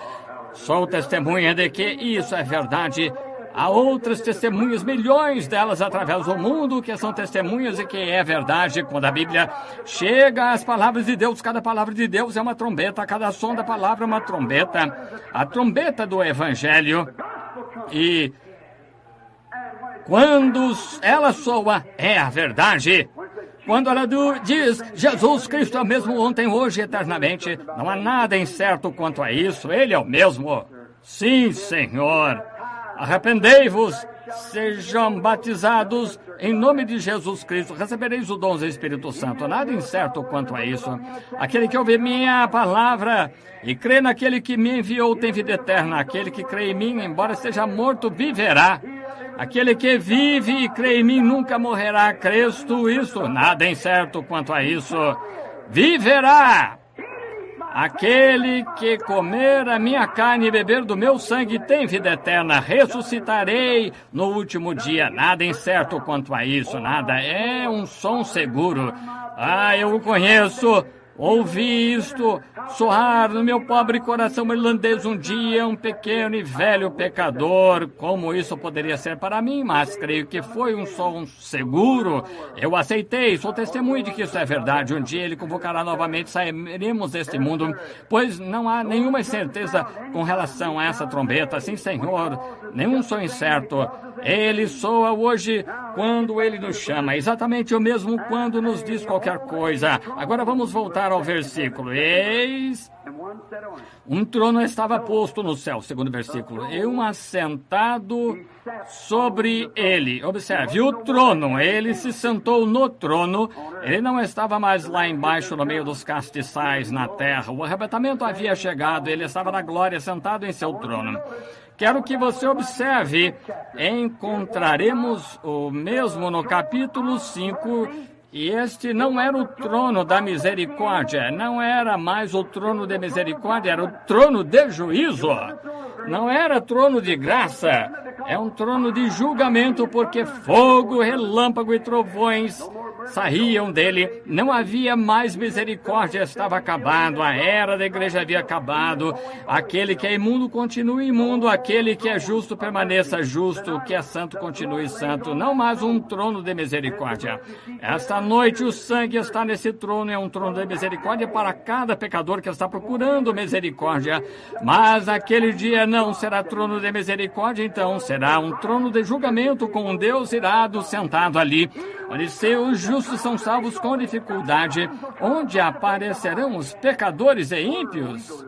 Speaker 1: Sou testemunha de que isso é verdade. Há outras testemunhas, milhões delas através do mundo, que são testemunhas de que é verdade. Quando a Bíblia chega às palavras de Deus, cada palavra de Deus é uma trombeta, cada som da palavra é uma trombeta. A trombeta do Evangelho. E quando ela soa, é a verdade. Quando ela diz, Jesus Cristo é o mesmo ontem, hoje e eternamente, não há nada incerto quanto a isso. Ele é o mesmo. Sim, Senhor. Arrependei-vos, sejam batizados em nome de Jesus Cristo, recebereis o dom do Espírito Santo. Nada incerto quanto a isso. Aquele que ouve minha palavra e crê naquele que me enviou tem vida eterna. Aquele que crê em mim, embora esteja morto, viverá. Aquele que vive e crê em mim nunca morrerá. Crês tu isso? Nada incerto quanto a isso. Viverá. Aquele que comer a minha carne e beber do meu sangue tem vida eterna. Ressuscitarei no último dia. Nada incerto quanto a isso, nada. É um som seguro. Eu o conheço. Ouvi isto soar no meu pobre coração irlandês um dia, um pequeno e velho pecador. Como isso poderia ser para mim? Mas creio que foi um som seguro. Eu aceitei, sou testemunha de que isso é verdade. Um dia ele convocará novamente, sairemos deste mundo, pois não há nenhuma certeza com relação a essa trombeta. Sim, Senhor, nenhum som incerto. Ele soa hoje quando ele nos chama, exatamente o mesmo quando nos diz qualquer coisa. Agora vamos voltar ao versículo. Eis, um trono estava posto no céu, segundo versículo, e um assentado sobre ele. Observe, o trono, ele se sentou no trono, ele não estava mais lá embaixo no meio dos castiçais na terra. O arrebatamento havia chegado, ele estava na glória, sentado em seu trono. Quero que você observe, encontraremos o mesmo no capítulo 5, e este não era o trono da misericórdia, não era mais o trono de misericórdia, era o trono de juízo. Não era trono de graça, é um trono de julgamento, porque fogo, relâmpago e trovões saíam dele. Não havia mais misericórdia, estava acabado, a era da igreja havia acabado. Aquele que é imundo continue imundo, aquele que é justo permaneça justo, o que é santo continue santo. Não mais um trono de misericórdia. Esta noite o sangue está nesse trono, é um trono de misericórdia para cada pecador que está procurando misericórdia. Mas aquele dia não será trono de misericórdia, então será um trono de julgamento com um Deus irado sentado ali, onde seus justos são salvos com dificuldade, onde aparecerão os pecadores e ímpios.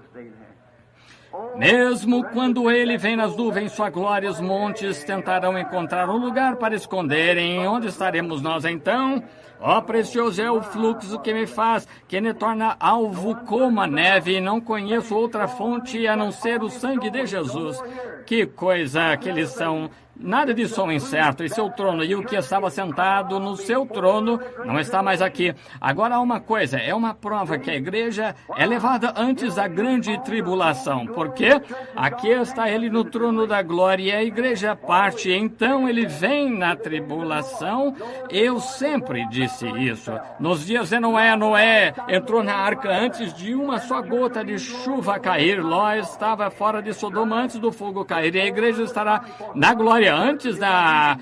Speaker 1: Mesmo quando ele vem nas nuvens, sua glória, os montes tentarão encontrar um lugar para esconderem. Onde estaremos nós então? Ó, precioso é o fluxo que me faz, que me torna alvo como a neve. Não conheço outra fonte a não ser o sangue de Jesus. Que coisa que eles são! Nada de som incerto, e seu trono, e o que estava sentado no seu trono, não está mais aqui. Agora há uma coisa, é uma prova que a igreja é levada antes da grande tribulação, porque aqui está ele no trono da glória, e a igreja parte, então ele vem na tribulação. Eu sempre disse isso. Nos dias de Noé entrou na arca antes de uma só gota de chuva cair. Ló estava fora de Sodoma antes do fogo cair, e a igreja estará na glória antes da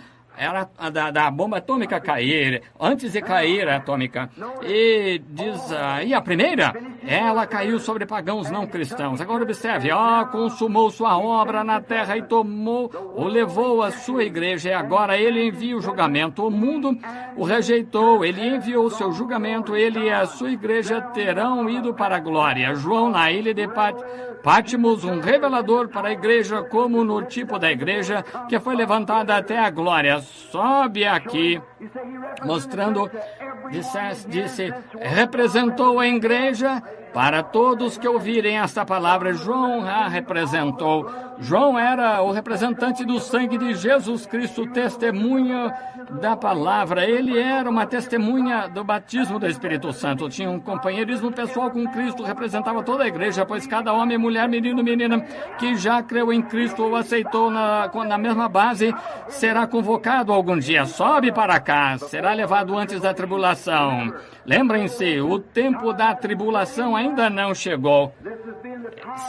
Speaker 1: bomba atômica cair, antes de cair a atômica. E diz, e a primeira? Ela caiu sobre pagãos não cristãos. Agora observe, consumou sua obra na terra e levou a sua igreja, e agora ele envia o julgamento. O mundo o rejeitou, ele enviou seu julgamento, ele e a sua igreja terão ido para a glória. João, na ilha de Patmos, um revelador para a igreja, como no tipo da igreja que foi levantada até a glória, sobe aqui, mostrando disse, representou a igreja para todos que ouvirem esta palavra. João a representou. João era o representante do sangue de Jesus Cristo, testemunha da palavra. Ele era uma testemunha do batismo do Espírito Santo. Tinha um companheirismo pessoal com Cristo, representava toda a igreja, pois cada homem, mulher, menino, menina que já creu em Cristo ou aceitou na mesma base, será convocado algum dia. Sobe para cá, será levado antes da tribulação. Lembrem-se, o tempo da tribulação ainda não chegou.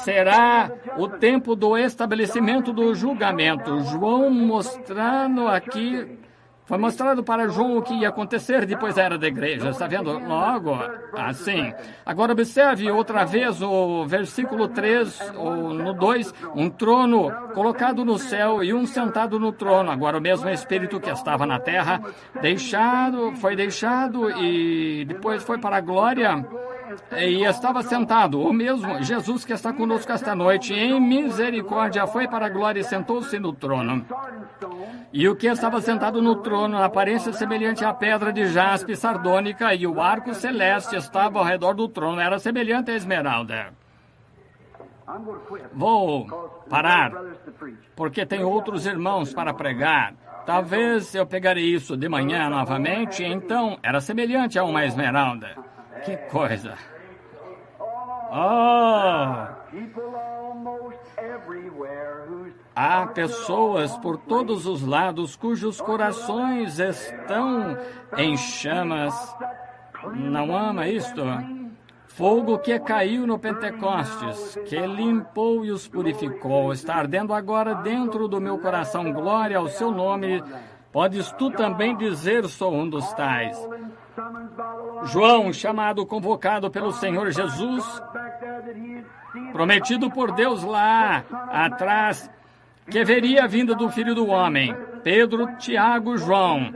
Speaker 1: Será o tempo do estabelecimento do julgamento. João mostrando aqui, foi mostrado para João o que ia acontecer depois da era da igreja. Está vendo? Logo, assim. Agora observe outra vez o versículo 3, ou no 2, um trono colocado no céu e um sentado no trono. Agora o mesmo Espírito que estava na terra, foi deixado e depois foi para a glória. E estava sentado, o mesmo Jesus que está conosco esta noite, em misericórdia, foi para a glória e sentou-se no trono. E o que estava sentado no trono, aparência semelhante à pedra de jaspe sardônica, e o arco celeste estava ao redor do trono, era semelhante à esmeralda. Vou parar, porque tem outros irmãos para pregar. Talvez eu pegarei isso de manhã novamente, então era semelhante a uma esmeralda. Que coisa! Oh! Há pessoas por todos os lados cujos corações estão em chamas. Não ama isto? Fogo que caiu no Pentecostes, que limpou e os purificou, está ardendo agora dentro do meu coração. Glória ao seu nome. Podes tu também dizer, sou um dos tais. João, chamado, convocado pelo Senhor Jesus, prometido por Deus lá atrás, que veria a vinda do Filho do Homem. Pedro, Tiago, João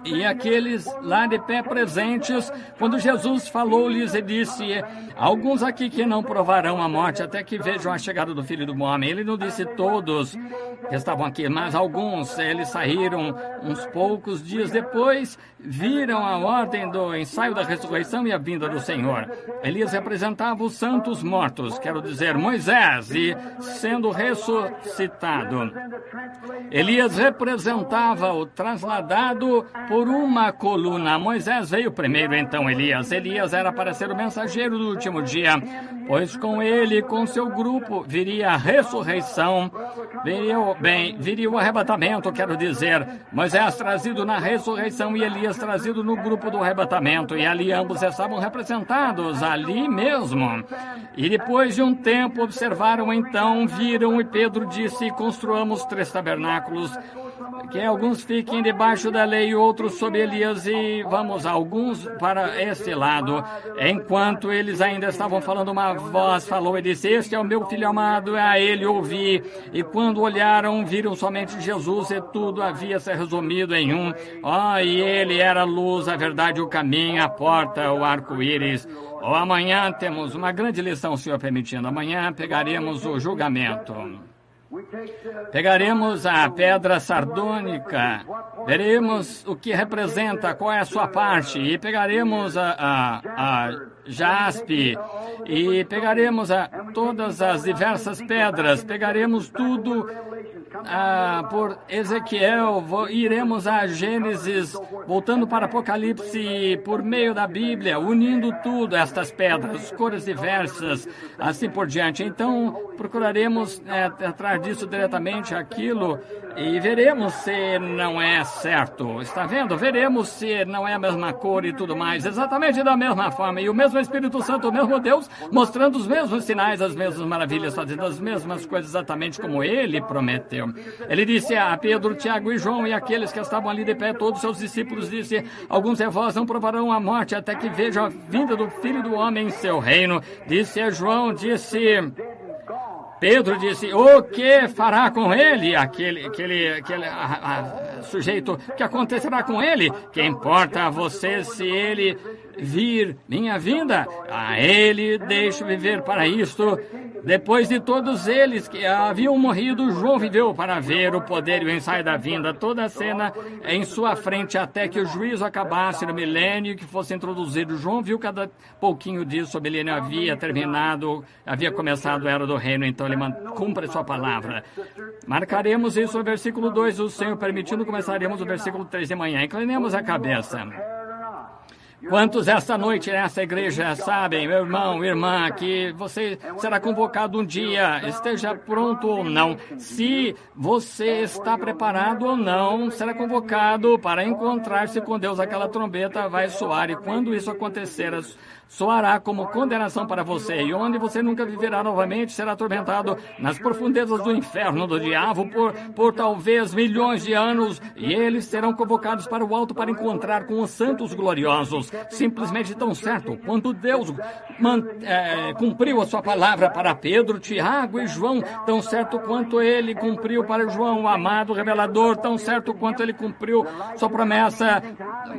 Speaker 1: e aqueles lá de pé presentes, quando Jesus falou-lhes e disse, alguns aqui que não provarão a morte até que vejam a chegada do Filho do Homem. Ele não disse todos que estavam aqui, mas alguns. Eles saíram uns poucos dias depois, viram a ordem do ensaio da ressurreição e a vinda do Senhor. Elias representava os santos mortos, quero dizer, Moisés, e sendo ressuscitado. Elias representava o trasladado por uma coluna. Moisés veio primeiro, então Elias. Elias era para ser o mensageiro do último dia, pois com ele, com seu grupo, viria a ressurreição, viria o arrebatamento, quero dizer. Moisés trazido na ressurreição e Elias trazido no grupo do arrebatamento, e ali ambos estavam representados, ali mesmo. E depois de um tempo observaram, então, viram, e Pedro disse, construamos 3 tabernáculos, que alguns fiquem debaixo da lei e outros sob Elias, e vamos, alguns para este lado. Enquanto eles ainda estavam falando, uma voz falou e disse, este é o meu filho amado, a ele ouvi. E quando olharam, viram somente Jesus, e tudo havia se resumido em um. E ele era a luz, a verdade, o caminho, a porta, o arco-íris. Amanhã temos uma grande lição, Senhor permitindo. Amanhã pegaremos o julgamento. Pegaremos a pedra sardônica, veremos o que representa, qual é a sua parte, e pegaremos a jaspe, e pegaremos todas as diversas pedras, pegaremos tudo por Ezequiel, iremos a Gênesis, voltando para Apocalipse, por meio da Bíblia, unindo tudo, estas pedras, cores diversas, assim por diante. Então, procuraremos tratar disso diretamente, aquilo, e veremos se não é certo. Está vendo? Veremos se não é a mesma cor e tudo mais, exatamente da mesma forma. E o mesmo Espírito Santo, o mesmo Deus, mostrando os mesmos sinais, as mesmas maravilhas, fazendo as mesmas coisas exatamente como ele prometeu. Ele disse a Pedro, Tiago e João e aqueles que estavam ali de pé, todos os seus discípulos, disse, alguns de vós não provarão a morte até que vejam a vinda do Filho do Homem em seu reino. Disse a João, Pedro disse, o que fará com ele? sujeito, o que acontecerá com ele? Que importa a você se ele vir minha vinda? A ele deixo viver para isto. Depois de todos eles que haviam morrido, João viveu para ver o poder e o ensaio da vinda. Toda a cena em sua frente até que o juízo acabasse no milênio que fosse introduzido. João viu cada pouquinho disso. O milênio havia terminado, havia começado a era do reino, então ele cumpre sua palavra. Marcaremos isso no versículo 2, o Senhor permitindo, começaremos o versículo 3 de manhã. Inclinemos a cabeça. Quantos esta noite nessa igreja sabem, meu irmão, irmã, que você será convocado um dia, esteja pronto ou não. Se você está preparado ou não, será convocado para encontrar-se com Deus. Aquela trombeta vai soar e quando isso acontecer, soará como condenação para você, e onde você nunca viverá novamente, será atormentado nas profundezas do inferno do diabo por talvez milhões de anos, e eles serão convocados para o alto para encontrar com os santos gloriosos, simplesmente tão certo quanto Deus cumpriu a sua palavra para Pedro, Tiago e João, tão certo quanto ele cumpriu para João, o amado revelador, tão certo quanto ele cumpriu sua promessa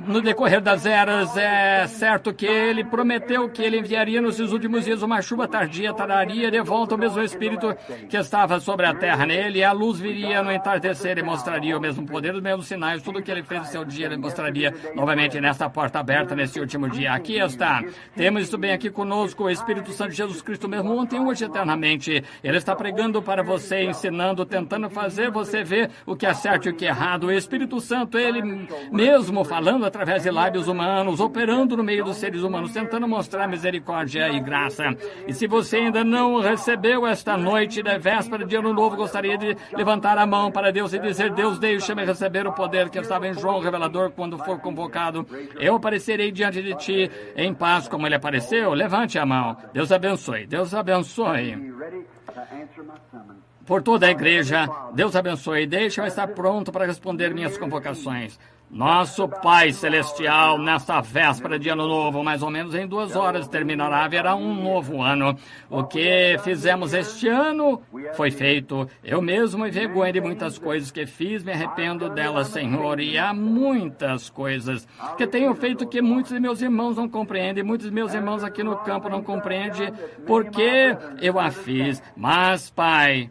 Speaker 1: no decorrer das eras. É certo que ele prometeu que ele enviaria nos seus últimos dias uma chuva tardia, traria de volta o mesmo Espírito que estava sobre a terra nele, e a luz viria no entardecer e mostraria o mesmo poder, os mesmos sinais, tudo o que ele fez no seu dia, ele mostraria novamente nesta porta aberta, nesse último dia. Aqui está. Temos isso bem aqui conosco, o Espírito Santo de Jesus Cristo mesmo, ontem, hoje, eternamente. Ele está pregando para você, ensinando, tentando fazer você ver o que é certo e o que é errado. O Espírito Santo, ele mesmo falando através de lábios humanos, operando no meio dos seres humanos, tentando mostrar misericórdia e graça. E se você ainda não recebeu esta noite da véspera de Ano Novo, gostaria de levantar a mão para Deus e dizer: Deus, deixa-me receber o poder que estava em João Revelador quando for convocado. Eu aparecerei diante de ti em paz como ele apareceu. Levante a mão. Deus abençoe. Deus abençoe. Por toda a igreja, Deus abençoe. Deixa eu estar pronto para responder minhas convocações. Nosso Pai Celestial, nesta véspera de Ano Novo, mais ou menos em 2 horas terminará, haverá um novo ano. O que fizemos este ano foi feito. Eu mesmo me vergonho de muitas coisas que fiz, me arrependo delas, Senhor. E há muitas coisas que tenho feito que muitos de meus irmãos não compreendem, muitos de meus irmãos aqui no campo não compreendem porque eu a fiz. Mas, Pai,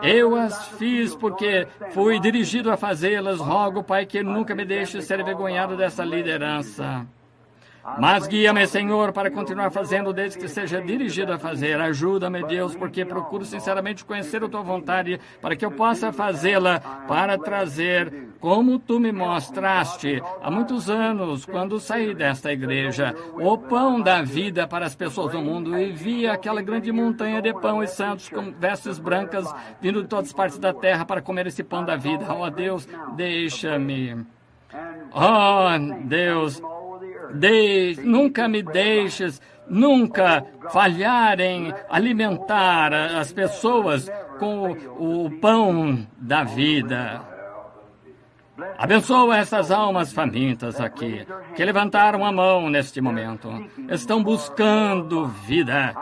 Speaker 1: eu as fiz porque fui dirigido a fazê-las. Rogo, Pai, que nunca me deixe ser envergonhado dessa liderança. Mas guia-me, Senhor, para continuar fazendo desde que seja dirigido a fazer. Ajuda-me, Deus, porque procuro sinceramente conhecer a Tua vontade para que eu possa fazê-la, para trazer como Tu me mostraste há muitos anos, quando saí desta igreja, o pão da vida para as pessoas do mundo, e vi aquela grande montanha de pão e santos com vestes brancas vindo de todas as partes da terra para comer esse pão da vida. Oh, Deus, deixa-me. Oh, Deus, nunca me deixes, nunca falhar em alimentar as pessoas com o pão da vida. Abençoa essas almas famintas aqui, que levantaram a mão neste momento. Estão buscando vida.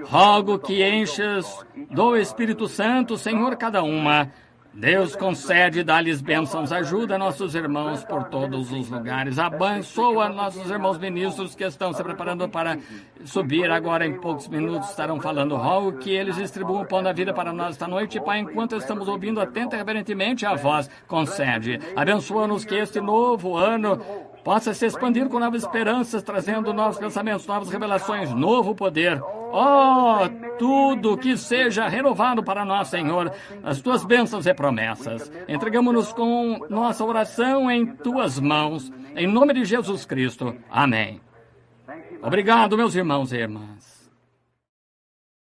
Speaker 1: Rogo que enchas do Espírito Santo, Senhor, cada uma. Deus concede e dá-lhes bênçãos. Ajuda nossos irmãos por todos os lugares. Abençoa nossos irmãos ministros que estão se preparando para subir agora em poucos minutos. Estarão falando. Rogo que eles distribuam o pão da vida para nós esta noite. Pai, enquanto estamos ouvindo atenta e reverentemente a voz, concede. Abençoa-nos que este novo ano possa se expandir com novas esperanças, trazendo novos pensamentos, novas revelações, novo poder. Oh, tudo que seja renovado para nós, Senhor, as Tuas bênçãos e promessas. Entregamos-nos com nossa oração em Tuas mãos, em nome de Jesus Cristo. Amém. Obrigado, meus irmãos e irmãs.